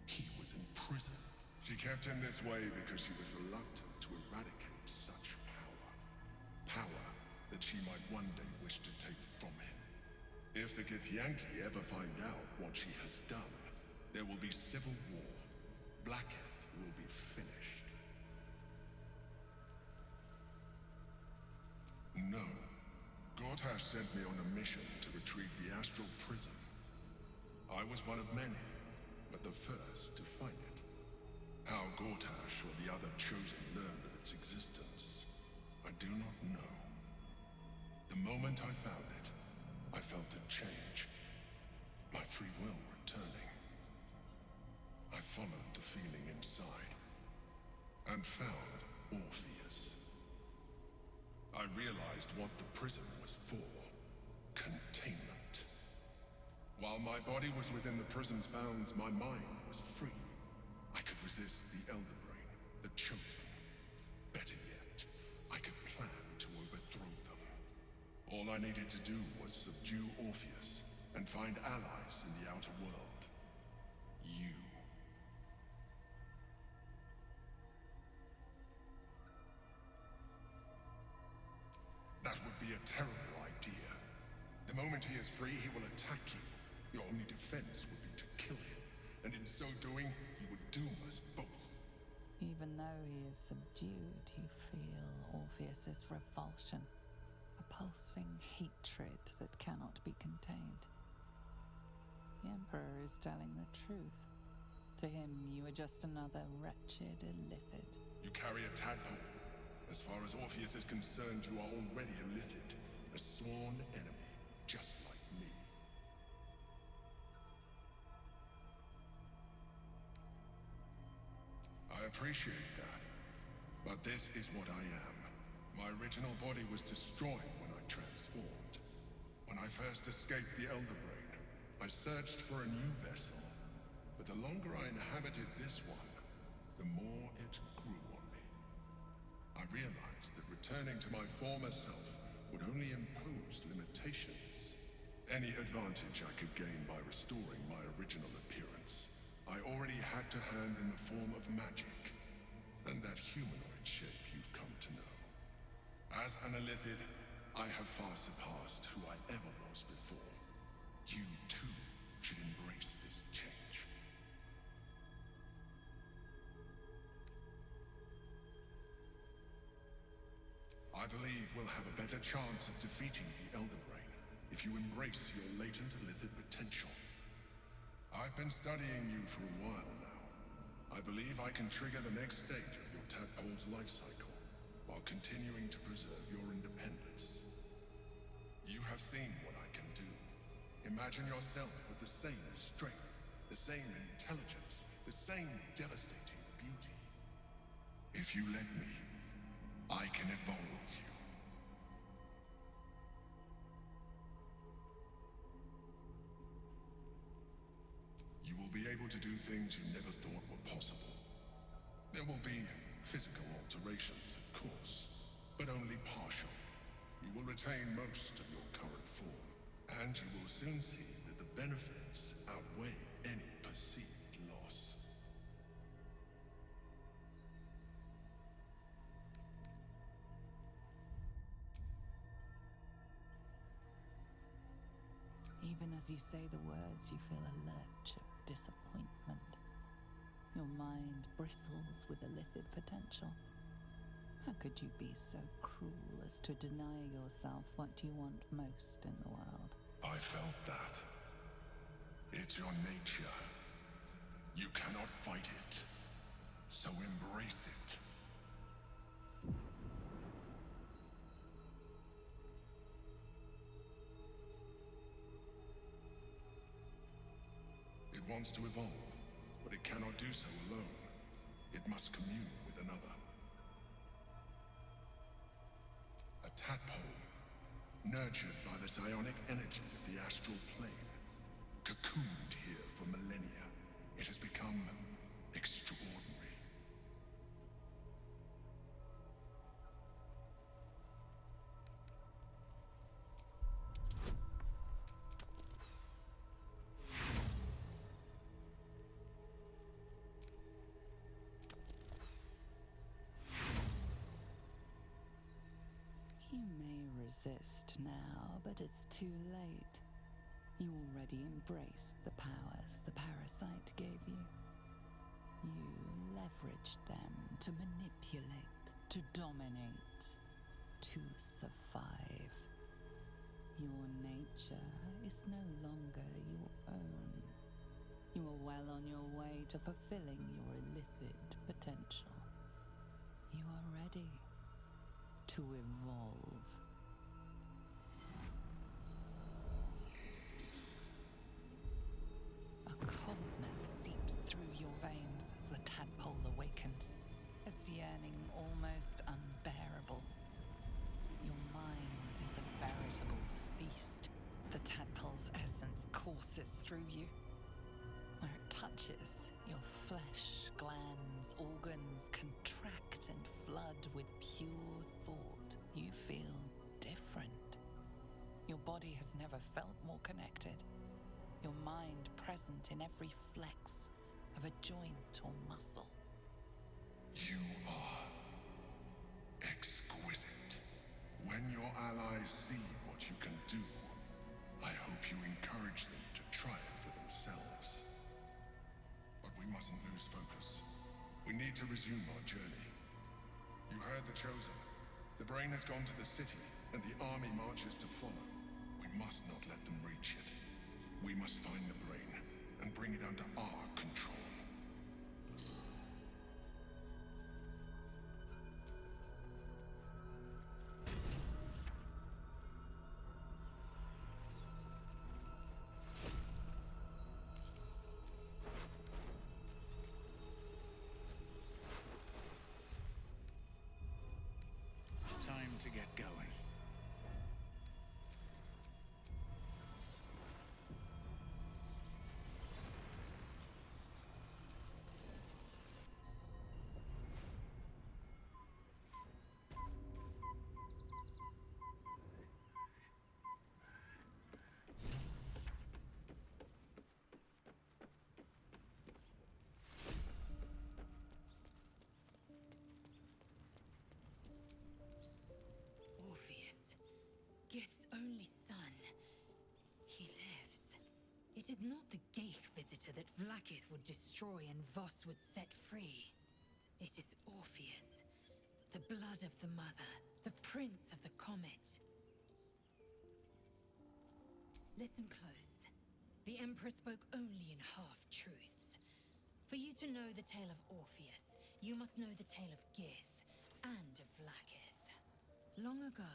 [SPEAKER 10] he was in prison. She kept him this way because she was reluctant to eradicate such power. Power that she might one day wish to take from him. If the Githyanki ever find out what she has done, there will be civil war. Vlaakith will be finished. No. Gortash sent me on a mission to retrieve the astral prison. I was one of many, but the first to find it. How Gortash or the other chosen learned of its existence, I do not know. The moment I found it, I felt a change. My free will returning. I followed the feeling inside, and found Orpheus. I realized what the prison was for. Containment. While my body was within the prison's bounds, my mind was free. I could resist the Elder Brain, the Chosen. Better yet, I could plan to overthrow them. All I needed to do was subdue Orpheus and find allies in the outer world. You. That would be a terrible idea. The moment he is free, he will attack you. Your only defense would be to kill him, and in so doing, he would doom us both.
[SPEAKER 4] Even though he is subdued, you feel Orpheus's revulsion, a pulsing hatred that cannot be contained. The Emperor is telling the truth. To him, you are just another wretched Illithid.
[SPEAKER 10] You carry a tadpole.
[SPEAKER 16] As far as Orpheus is concerned, you are already a Lithid, a sworn enemy, just like me. I appreciate that, but this is what I am. My original body was destroyed when I transformed. When I first escaped the Elder Brain, I searched for a new vessel, but the longer I inhabited this one, the more it grew on me. I realized that returning to my former self would only impose limitations. Any advantage I could gain by restoring my original appearance, I already had to hand in the form of magic, and that humanoid shape you've come to know. As an Illithid, I have far surpassed who I ever was before. You, too, should embrace this change. I believe we'll have a better chance of defeating the Elder Brain if you embrace your latent Illithid potential. I've been studying you for a while now. I believe I can trigger the next stage of your tadpole's life cycle, while continuing to preserve your independence. You have seen what I can do. Imagine yourself with the same strength, the same intelligence, the same devastating beauty. If you let me, I can evolve you. You will be able to do things you never thought were possible. There will be physical alterations, of course, but only partial. You will retain most of your current form, and you will soon see that the benefits outweigh any perceived loss.
[SPEAKER 4] Even as you say the words, you feel a lurch of disappointment. Your mind bristles with Illithid potential. How could you be so cruel as to deny yourself what you want most in the world?
[SPEAKER 16] I felt that. It's your nature. You cannot fight it, so embrace it. It wants to evolve, but it cannot do so alone. It must commune with another. A tadpole, nurtured by the psionic energy of the astral plane, cocooned here for millennia. It has become extraordinary.
[SPEAKER 4] You may resist now, but it's too late. You already embraced the powers the parasite gave you. You leveraged them to manipulate, to dominate, to survive. Your nature is no longer your own. You are well on your way to fulfilling your Illithid potential. You are ready to evolve. A coldness seeps through your veins as the tadpole awakens, its yearning almost unbearable. Your mind is a veritable feast. The tadpole's essence courses through you. Where it touches, your flesh, glands, organs contract and flood with pure thought. You feel different. Your body has never felt more connected. Your mind present in every flex of a joint or muscle.
[SPEAKER 16] You are exquisite. When your allies see what you can do, I hope you encourage them to try it for themselves. But we mustn't lose focus. We need to resume our journey. You heard the Chosen. The brain has gone to the city, and the army marches to follow. We must not let them reach it. We must find the brain and bring it under our control.
[SPEAKER 11] not the Geich visitor that Vlaakith would destroy and Voss would set free. It is Orpheus, the blood of the mother, the prince of the comet. Listen close. The Emperor spoke only in half-truths. For you to know the tale of Orpheus, you must know the tale of Gith and of Vlaakith. Long ago,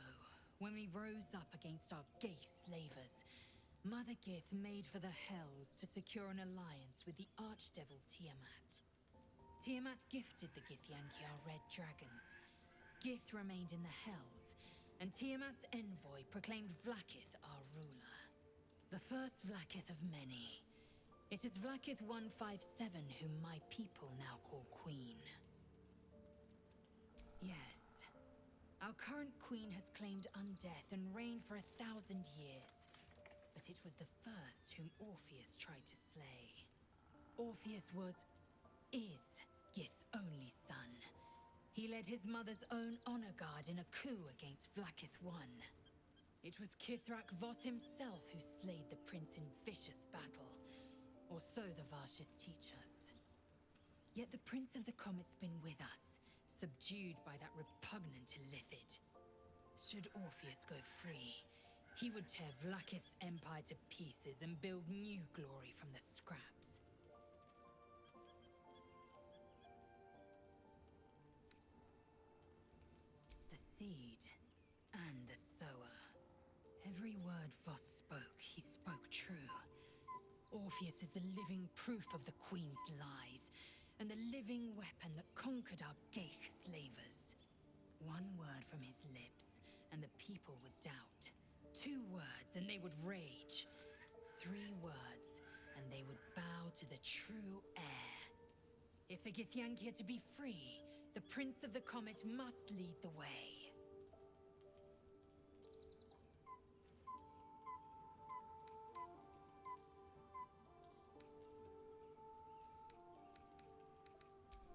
[SPEAKER 11] when we rose up against our Geich slavers, Mother Gith made for the Hells to secure an alliance with the archdevil Tiamat. Tiamat gifted the Githyanki our red dragons. Gith remained in the Hells, and Tiamat's envoy proclaimed Vlaakith our ruler. The first Vlaakith of many. It is Vlaakith 157 whom my people now call Queen. Yes. Our current queen has claimed undeath and reigned for 1,000 years. But it was the first whom Orpheus tried to slay. Orpheus is Gith's only son. He led his mother's own honor guard in a coup against Vlaakith I. It was Kithrak Voss himself who slayed the prince in vicious battle. Or so the Varshes teach us. Yet the Prince of the Comet's been with us, subdued by that repugnant Illithid. Should Orpheus go free, he would tear Vlaakith's empire to pieces and build new glory from the scraps. The seed and the sower. Every word Voss spoke, he spoke true. Orpheus is the living proof of the Queen's lies, and the living weapon that conquered our Geich slavers. One word from his lips, and the people would doubt. 2 words, and they would rage. 3 words, and they would bow to the true heir. If the Githyanki are to be free, the Prince of the Comet must lead the way.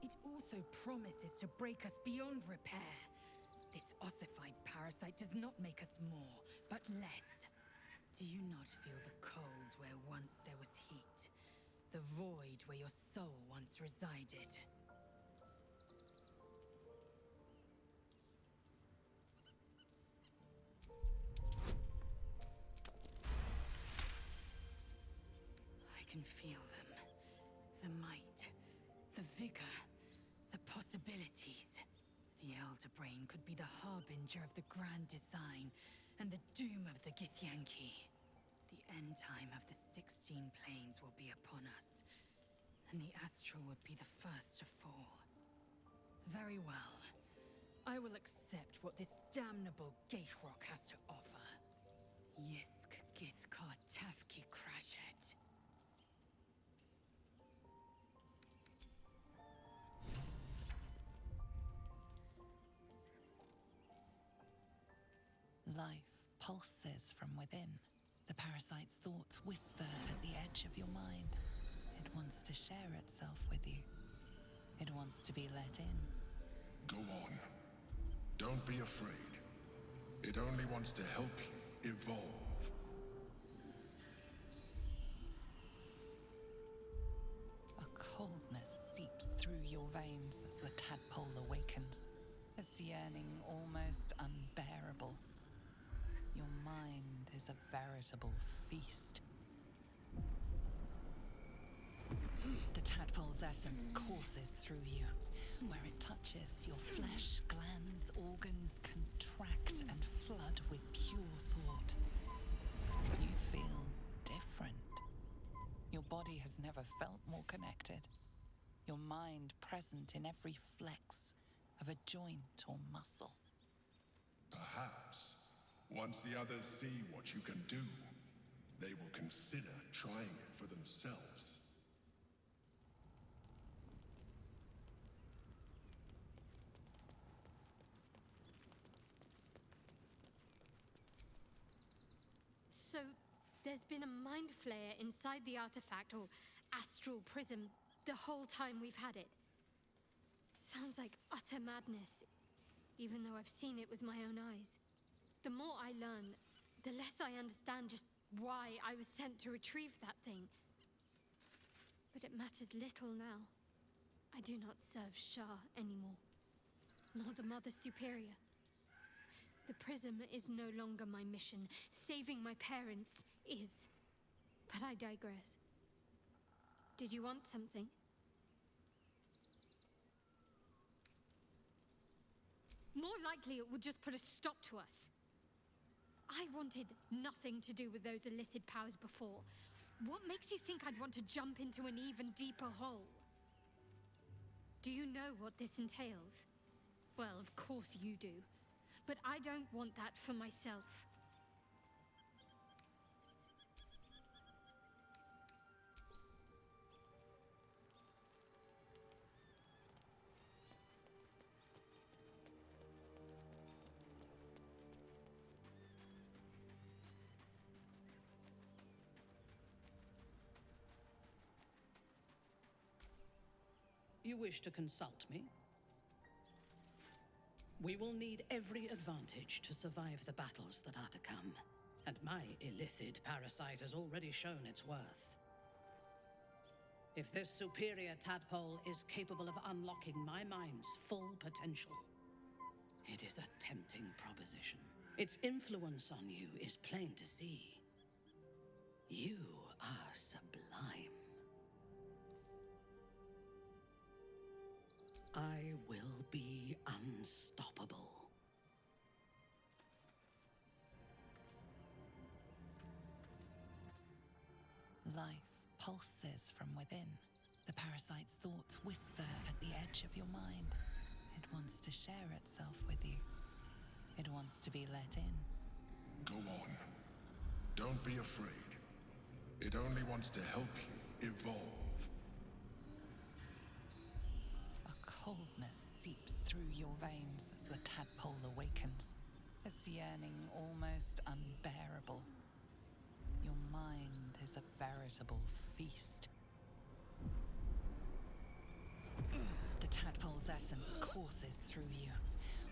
[SPEAKER 11] It also promises to break us beyond repair. This ossified parasite does not make us more, but less. Do you not feel the cold where once there was heat? The void where your soul once resided? I can feel them. The might, the vigor, the possibilities. The Elder Brain could be the harbinger of the grand design and the doom of the Githyanki. The end time of the 16 planes will be upon us, and the Astral would be the first to fall. Very well. I will accept what this damnable Geichrok has to offer. Yisk Githkar Tafki Crashet.
[SPEAKER 4] Life pulses from within. The parasite's thoughts whisper at the edge of your mind. It wants to share itself with you. It wants to be let in.
[SPEAKER 16] Go on. Don't be afraid. It only wants to help you evolve.
[SPEAKER 4] A coldness seeps through your veins as the tadpole awakens. Its yearning almost unbearable. Your mind is a veritable feast. The tadpole's essence courses through you. Where it touches, your flesh, glands, organs contract and flood with pure thought. You feel different. Your body has never felt more connected. Your mind present in every flex of a joint or muscle.
[SPEAKER 16] Perhaps, once the others see what you can do, they will consider trying it for themselves.
[SPEAKER 3] So, there's been a mind flayer inside the artifact, or astral prism, the whole time we've had it. Sounds like utter madness, even though I've seen it with my own eyes. The more I learn, the less I understand just why I was sent to retrieve that thing. But it matters little now. I do not serve Shah anymore, nor the Mother Superior. The Prism is no longer my mission. Saving my parents is. But I digress. Did you want something? More likely it would just put a stop to us. I wanted nothing to do with those illithid powers before. What makes you think I'd want to jump into an even deeper hole? Do you know what this entails? Well, of course you do. But I don't want that for myself.
[SPEAKER 5] You wish to consult me? We will need every advantage to survive the battles that are to come. And my illithid parasite has already shown its worth. If this superior tadpole is capable of unlocking my mind's full potential, it is a tempting proposition. Its influence on you is plain to see. You are sublime. I will be unstoppable.
[SPEAKER 4] Life pulses from within. The parasite's thoughts whisper at the edge of your mind. It wants to share itself with you. It wants to be let in.
[SPEAKER 16] Go on. Don't be afraid. It only wants to help you evolve.
[SPEAKER 4] Coldness seeps through your veins as the tadpole awakens. Its yearning almost unbearable. Your mind is a veritable feast. The tadpole's essence courses through you.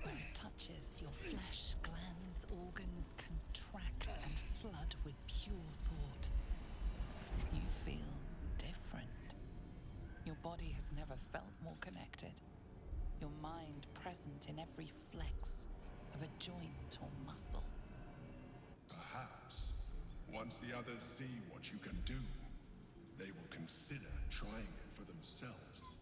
[SPEAKER 4] Where it touches, your flesh, glands, organs contract and flood with pure thought. You feel different. Your body has never felt more connected. Your mind present in every flex of a joint or muscle.
[SPEAKER 16] Perhaps, once the others see what you can do, they will consider trying it for themselves.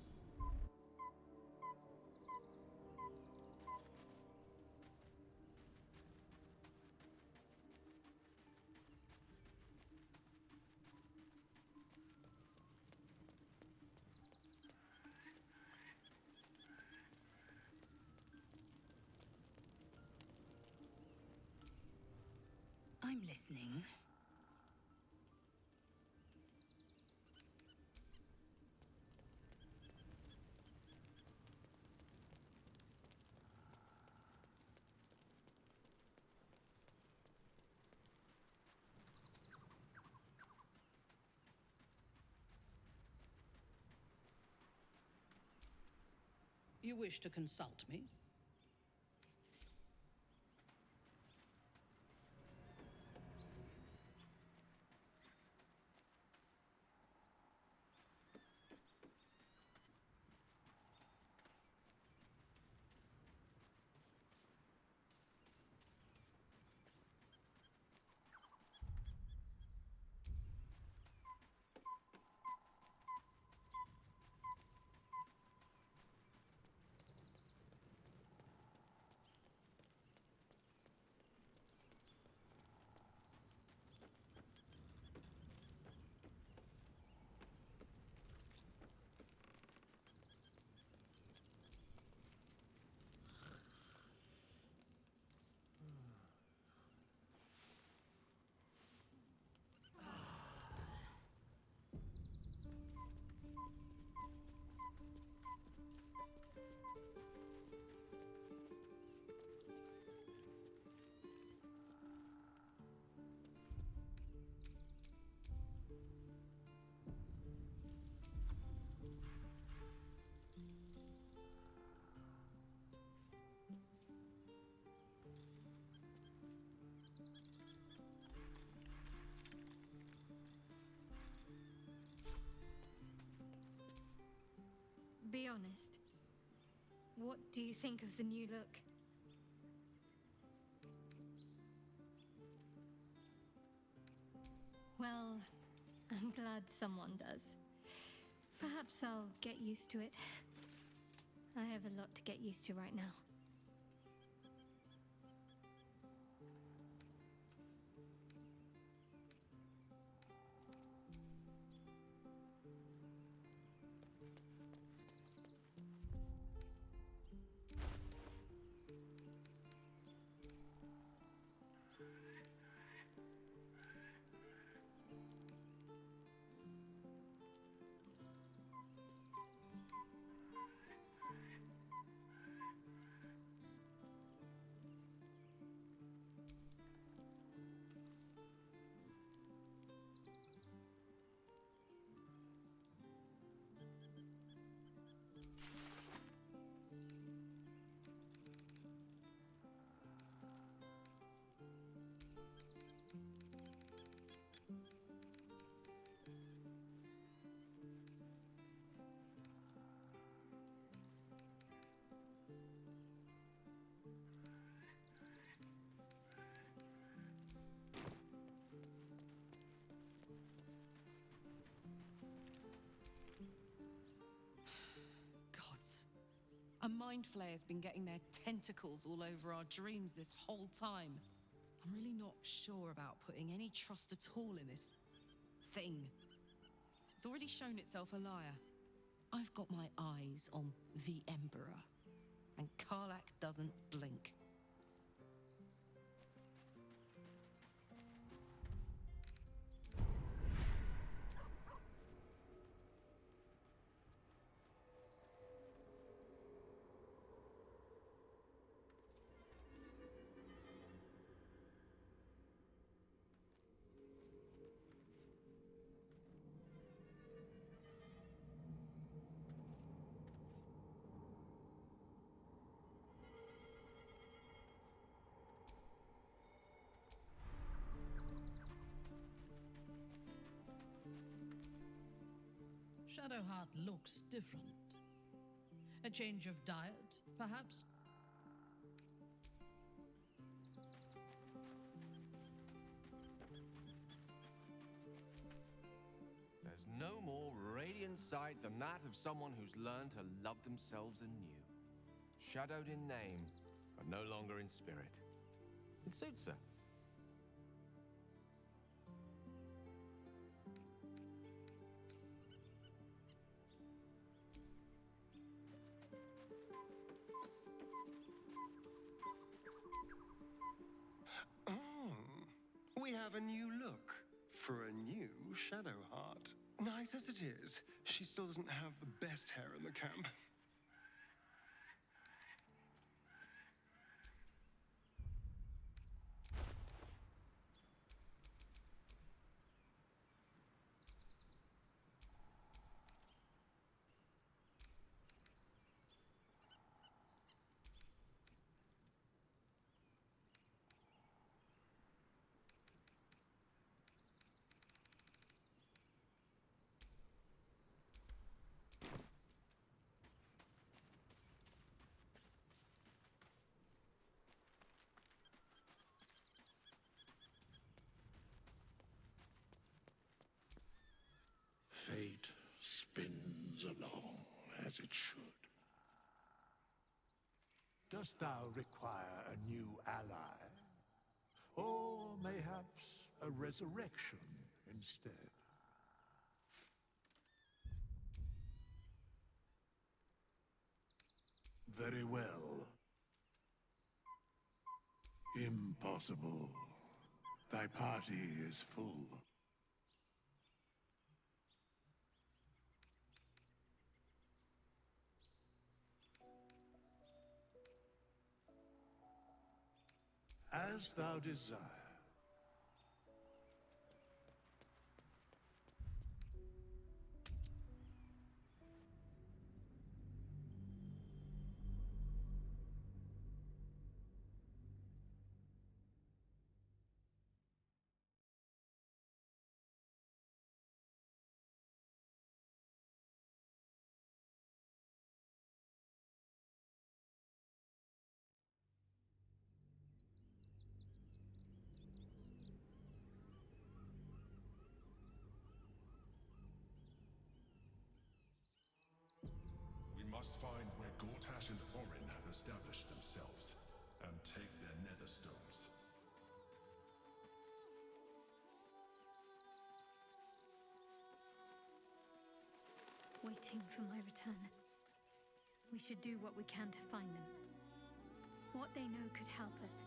[SPEAKER 11] I'm listening.
[SPEAKER 5] You wish to consult me?
[SPEAKER 3] Be honest. What do you think of the new look? Well, I'm glad someone does. Perhaps I'll get used to it. I have a lot to get used to right now.
[SPEAKER 1] A mind flayer's been getting their tentacles all over our dreams this whole time. I'm really not sure about putting any trust at all in this thing. It's already shown itself a liar. I've got my eyes on the Emperor, and Karlach doesn't blink.
[SPEAKER 5] Shadowheart looks different. A change of diet, perhaps?
[SPEAKER 14] There's no more radiant sight than that of someone who's learned to love themselves anew. Shadowed in name, but no longer in spirit. It suits her.
[SPEAKER 15] We have a new look for a new Shadowheart. Nice as it is, she still doesn't have the best hair in the camp.
[SPEAKER 10] Fate spins along as it should.
[SPEAKER 17] Dost thou require a new ally? Or mayhaps a resurrection instead? Very well. Impossible. Thy party is full. As thou desire.
[SPEAKER 16] establish themselves and take their nether stones.
[SPEAKER 3] Waiting for my return. We should do what we can to find them. What they know could help us.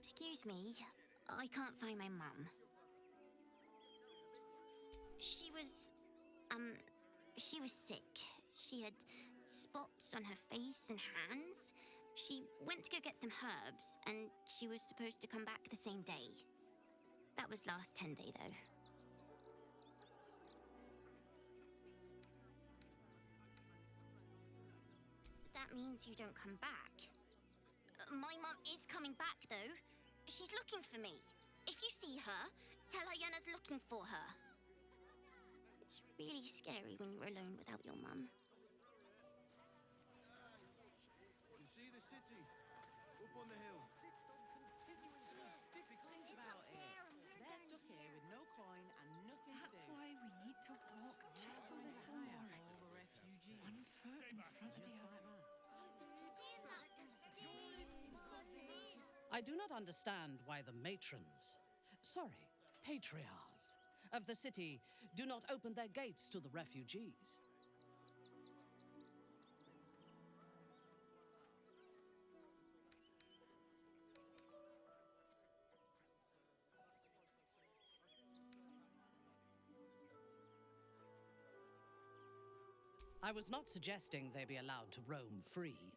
[SPEAKER 18] Excuse me. I can't find my mum. She was sick. She had spots on her face and hands. She went to go get some herbs, and she was supposed to come back the same day. That was last 10 day, though. That means you don't come back. My mum is coming back, though. She's looking for me. If you see her, tell her Yenna's looking for her. It's really scary when you're alone without your mum.
[SPEAKER 19] You see the city? Up on the hill.
[SPEAKER 1] Difficult about it. They're stuck here with no coin and nothing to do.
[SPEAKER 12] That's why we need to walk just a little more.
[SPEAKER 1] All the refugees.
[SPEAKER 12] One foot in front of the other.
[SPEAKER 5] I do not understand why the matrons, patriarchs of the city do not open their gates to the refugees. I was not suggesting they be allowed to roam free.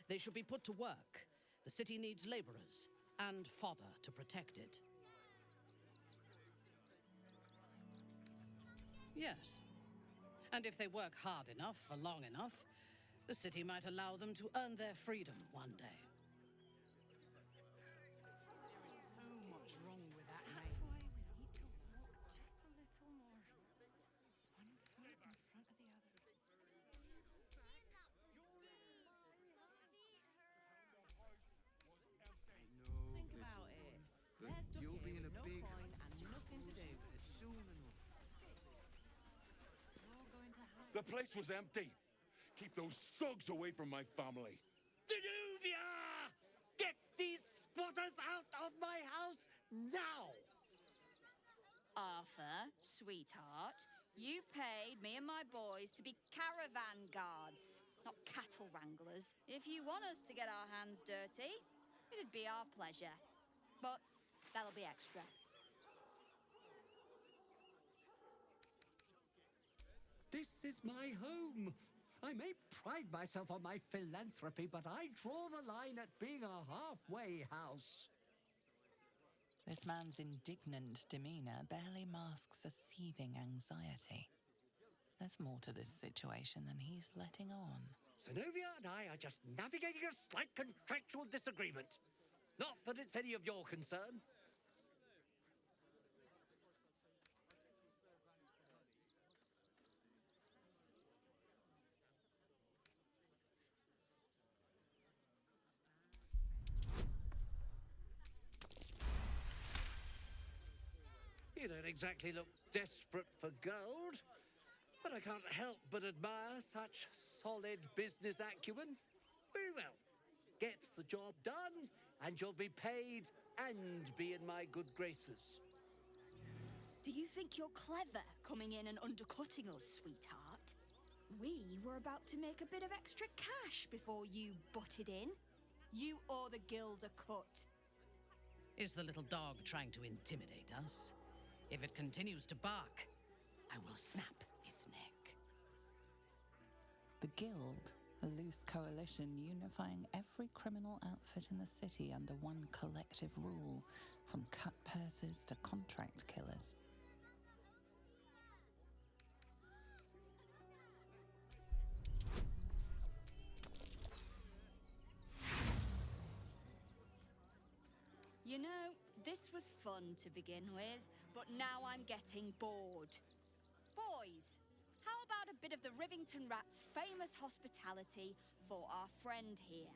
[SPEAKER 5] They should be put to work. The city needs laborers and fodder to protect it. Yes. And if they work hard enough for long enough, the city might allow them to earn their freedom one day.
[SPEAKER 1] There is so much wrong with that name.
[SPEAKER 12] That's why we need to walk just a little more. One foot in front of the other.
[SPEAKER 1] Think about it. They're stuck
[SPEAKER 7] You'll be
[SPEAKER 1] here
[SPEAKER 7] in
[SPEAKER 1] with
[SPEAKER 7] a
[SPEAKER 1] no
[SPEAKER 7] big
[SPEAKER 1] coin and nothing to do.
[SPEAKER 7] soon enough.
[SPEAKER 1] We're all going to have...
[SPEAKER 10] The place was empty. Keep those thugs away from my family.
[SPEAKER 20] Danuvia! Get these squatters out of my house now!
[SPEAKER 21] Arthur, sweetheart, you paid me and my boys to be caravan guards, not cattle wranglers. If you want us to get our hands dirty, it'd be our pleasure. But that'll be extra.
[SPEAKER 20] This is my home. I may pride myself on my philanthropy, but I draw the line at being a halfway house.
[SPEAKER 4] This man's indignant demeanor barely masks a seething anxiety. There's more to this situation than he's letting on.
[SPEAKER 20] Zenobia and I are just navigating a slight contractual disagreement. Not that it's any of your concern. You don't exactly look desperate for gold, but I can't help but admire such solid business acumen. Very well. Get the job done, and you'll be paid and be in my good graces.
[SPEAKER 21] Do you think you're clever coming in and undercutting us, sweetheart? We were about to make a bit of extra cash before you butted in. You owe the guild a cut.
[SPEAKER 5] Is the little dog trying to intimidate us? If it continues to bark, I will snap its neck.
[SPEAKER 4] The Guild, a loose coalition unifying every criminal outfit in the city under one collective rule, from cut purses to contract killers.
[SPEAKER 21] You know, This was fun to begin with, but now I'm getting bored. Boys, how about a bit of the Rivington Rat's famous hospitality for our friend here?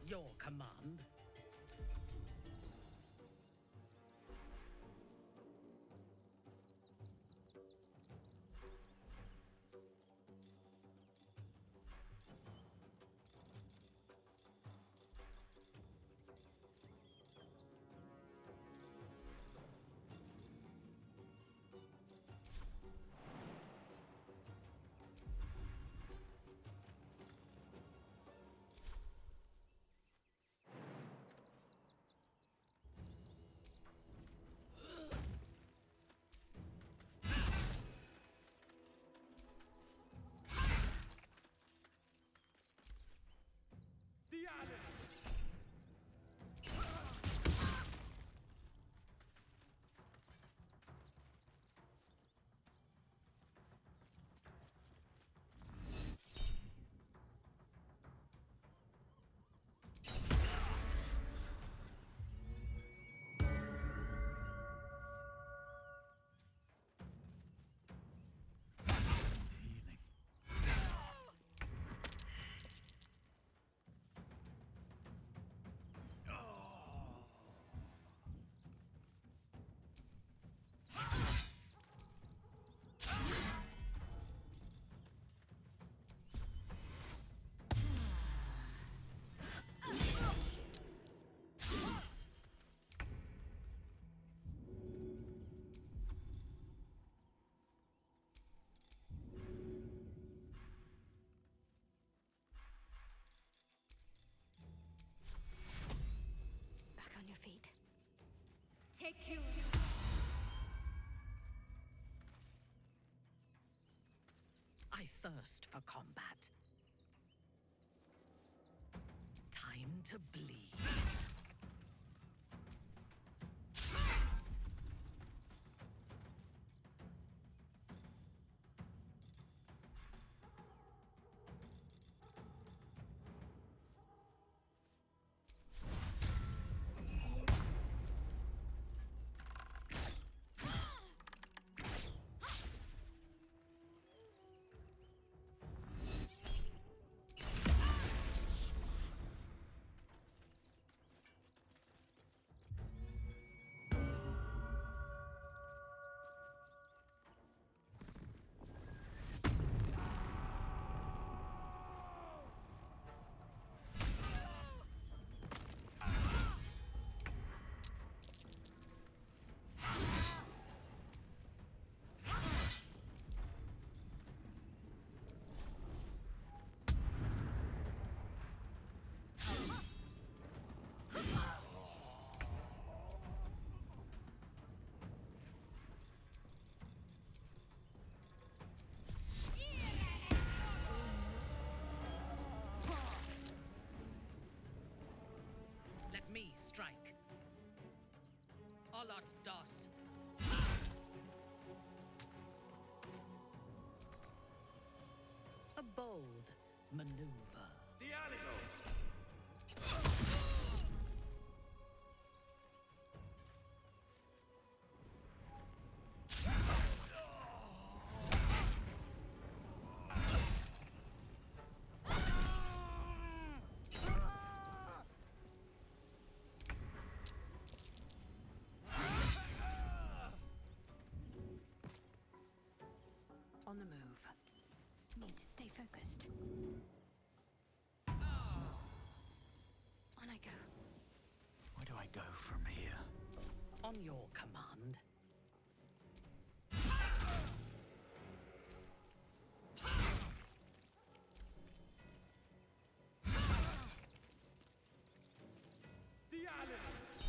[SPEAKER 5] Your command.
[SPEAKER 3] Take you.
[SPEAKER 5] I thirst for combat. Time to bleed. A bold maneuver.
[SPEAKER 20] The animals!
[SPEAKER 11] On the move. Need to stay focused. On I go.
[SPEAKER 6] Where do I go from here?
[SPEAKER 5] On your command.
[SPEAKER 20] The animals!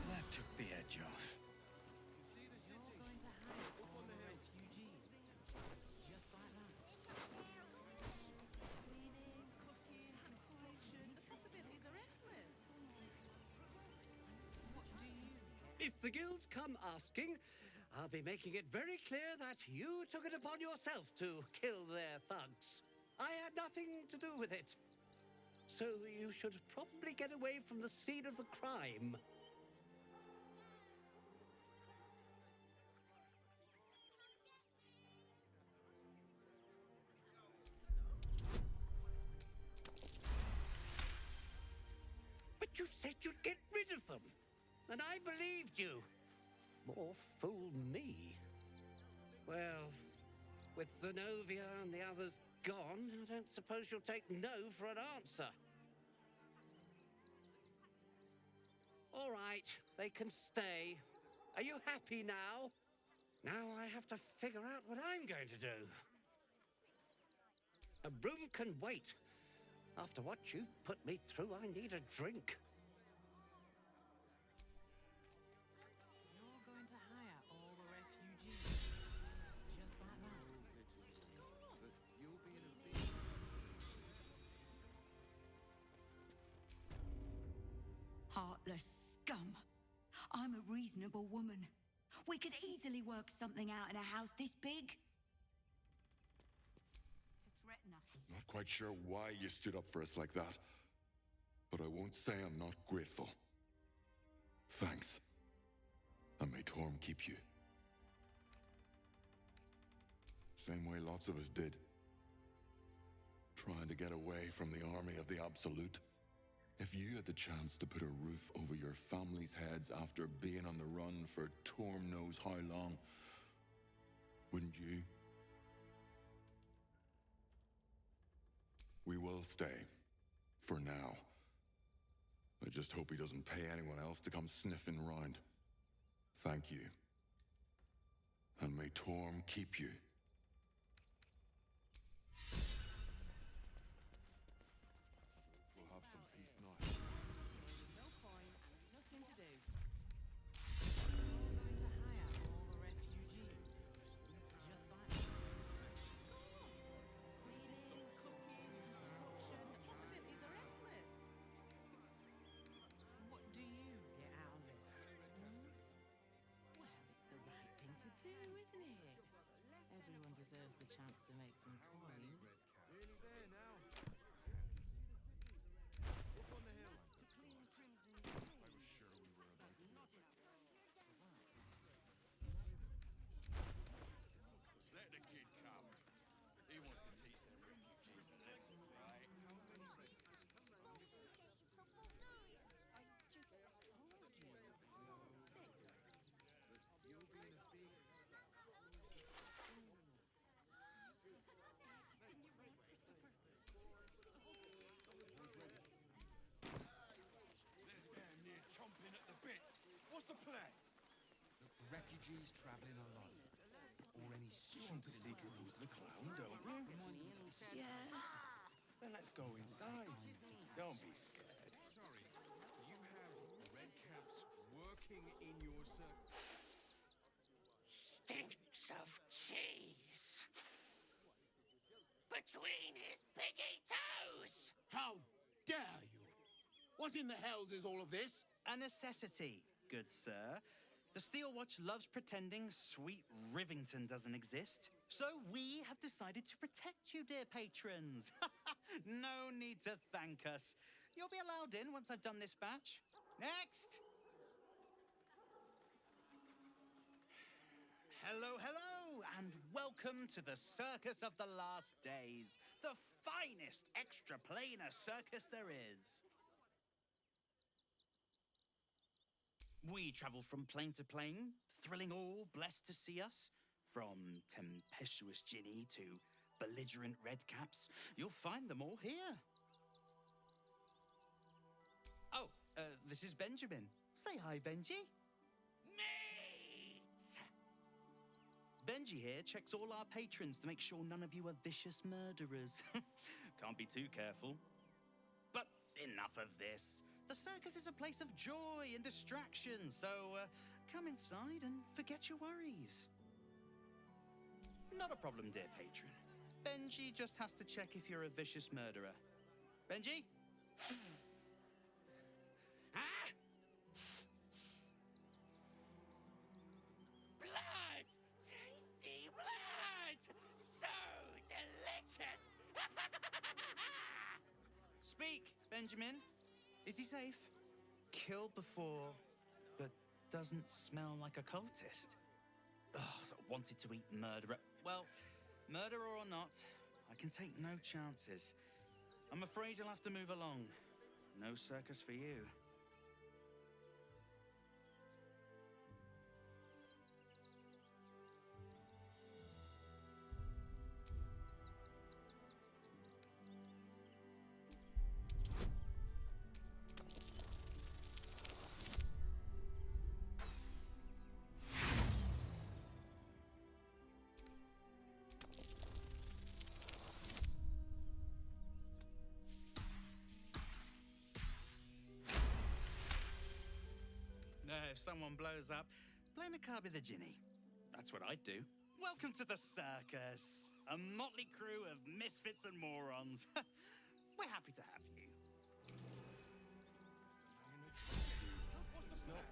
[SPEAKER 6] That took the edge off.
[SPEAKER 20] If the guild come asking, I'll be making it very clear that you took it upon yourself to kill their thugs. I had nothing to do with it. So you should probably get away from the scene of the crime. But you said you'd get rid of them. And I believed you. More fool me. Well, with Zenobia and the others gone, I don't suppose you'll take no for an answer. All right, they can stay. Are you happy now? Now I have to figure out what I'm going to do. A room can wait. After what you've put me through, I need a drink.
[SPEAKER 8] You're going to hire all the refugees. Just like that.
[SPEAKER 7] You'll be in a big...
[SPEAKER 9] Heartless scum. I'm a reasonable woman. We could easily work something out in a house this big. To threaten us.
[SPEAKER 16] Not quite sure why you stood up for us like that, but I won't say I'm not grateful. Thanks. And may Torm keep you. Same way lots of us did. Trying to get away from the army of the Absolute. If you had the chance to put a roof over your family's heads after being on the run for Torm knows how long, wouldn't you? We will stay. For now. I just hope he doesn't pay anyone else to come sniffing round. Thank you. And may Torm keep you. We'll have some peace now.
[SPEAKER 8] No point, nothing to do. You're going to hire all the refugees. Just like that. Cleaning, cooking, construction, the possibilities are endless. What do you get out of this? Well, it's the right thing to do, isn't it? Everyone deserves the chance to make some coin.
[SPEAKER 19] Nearly there now. Up on the hill.
[SPEAKER 8] To clean Crimson
[SPEAKER 16] I was sure we were about to
[SPEAKER 8] Not enough.
[SPEAKER 10] Let the kid come. He wants to teach the refugees sex, right?
[SPEAKER 19] You'll be in a big...
[SPEAKER 10] They're damn near chomping at the bit. What's the plan?
[SPEAKER 14] Look for refugees traveling alone. Or any
[SPEAKER 17] You want to see Dribbles the Clown, don't you?
[SPEAKER 11] Yeah.
[SPEAKER 17] Then let's go inside. Don't be scared.
[SPEAKER 10] Sorry, you have red caps working in your circle.
[SPEAKER 13] stinks of cheese between his piggy toes.
[SPEAKER 22] How dare you? What in the hells is all of this?
[SPEAKER 23] A necessity, good sir. The Steel Watch loves pretending sweet Rivington doesn't exist. So we have decided to protect you, dear patrons. No need to thank us. You'll be allowed in once I've done this batch. Next! Hello, hello, and welcome to the Circus of the Last Days, the finest extra-planar circus there is. We travel from plane to plane, thrilling all blessed to see us. From tempestuous Ginny to belligerent redcaps, you'll find them all here. Oh, this is Benjamin. Say hi, Benji.
[SPEAKER 13] Meat!
[SPEAKER 23] Benji here checks all our patrons to make sure none of you are vicious murderers. Can't be too careful. But enough of this. The circus is a place of joy and distraction, so come inside and forget your worries. Not a problem, dear patron. Benji just has to check if you're a vicious murderer. Benji?
[SPEAKER 13] Ah! Blood! Tasty blood! So delicious!
[SPEAKER 23] Speak, Benjamin. Is he safe? Killed before, but doesn't smell like a cultist. Ugh, wanted to eat murderer. Well, murderer or not, I can take no chances. I'm afraid you'll have to move along. No circus for you. If someone blows up, blame a car with a Ginny. That's what I'd do. Welcome to the circus. A motley crew of misfits and morons. We're happy to have you.
[SPEAKER 13] It's not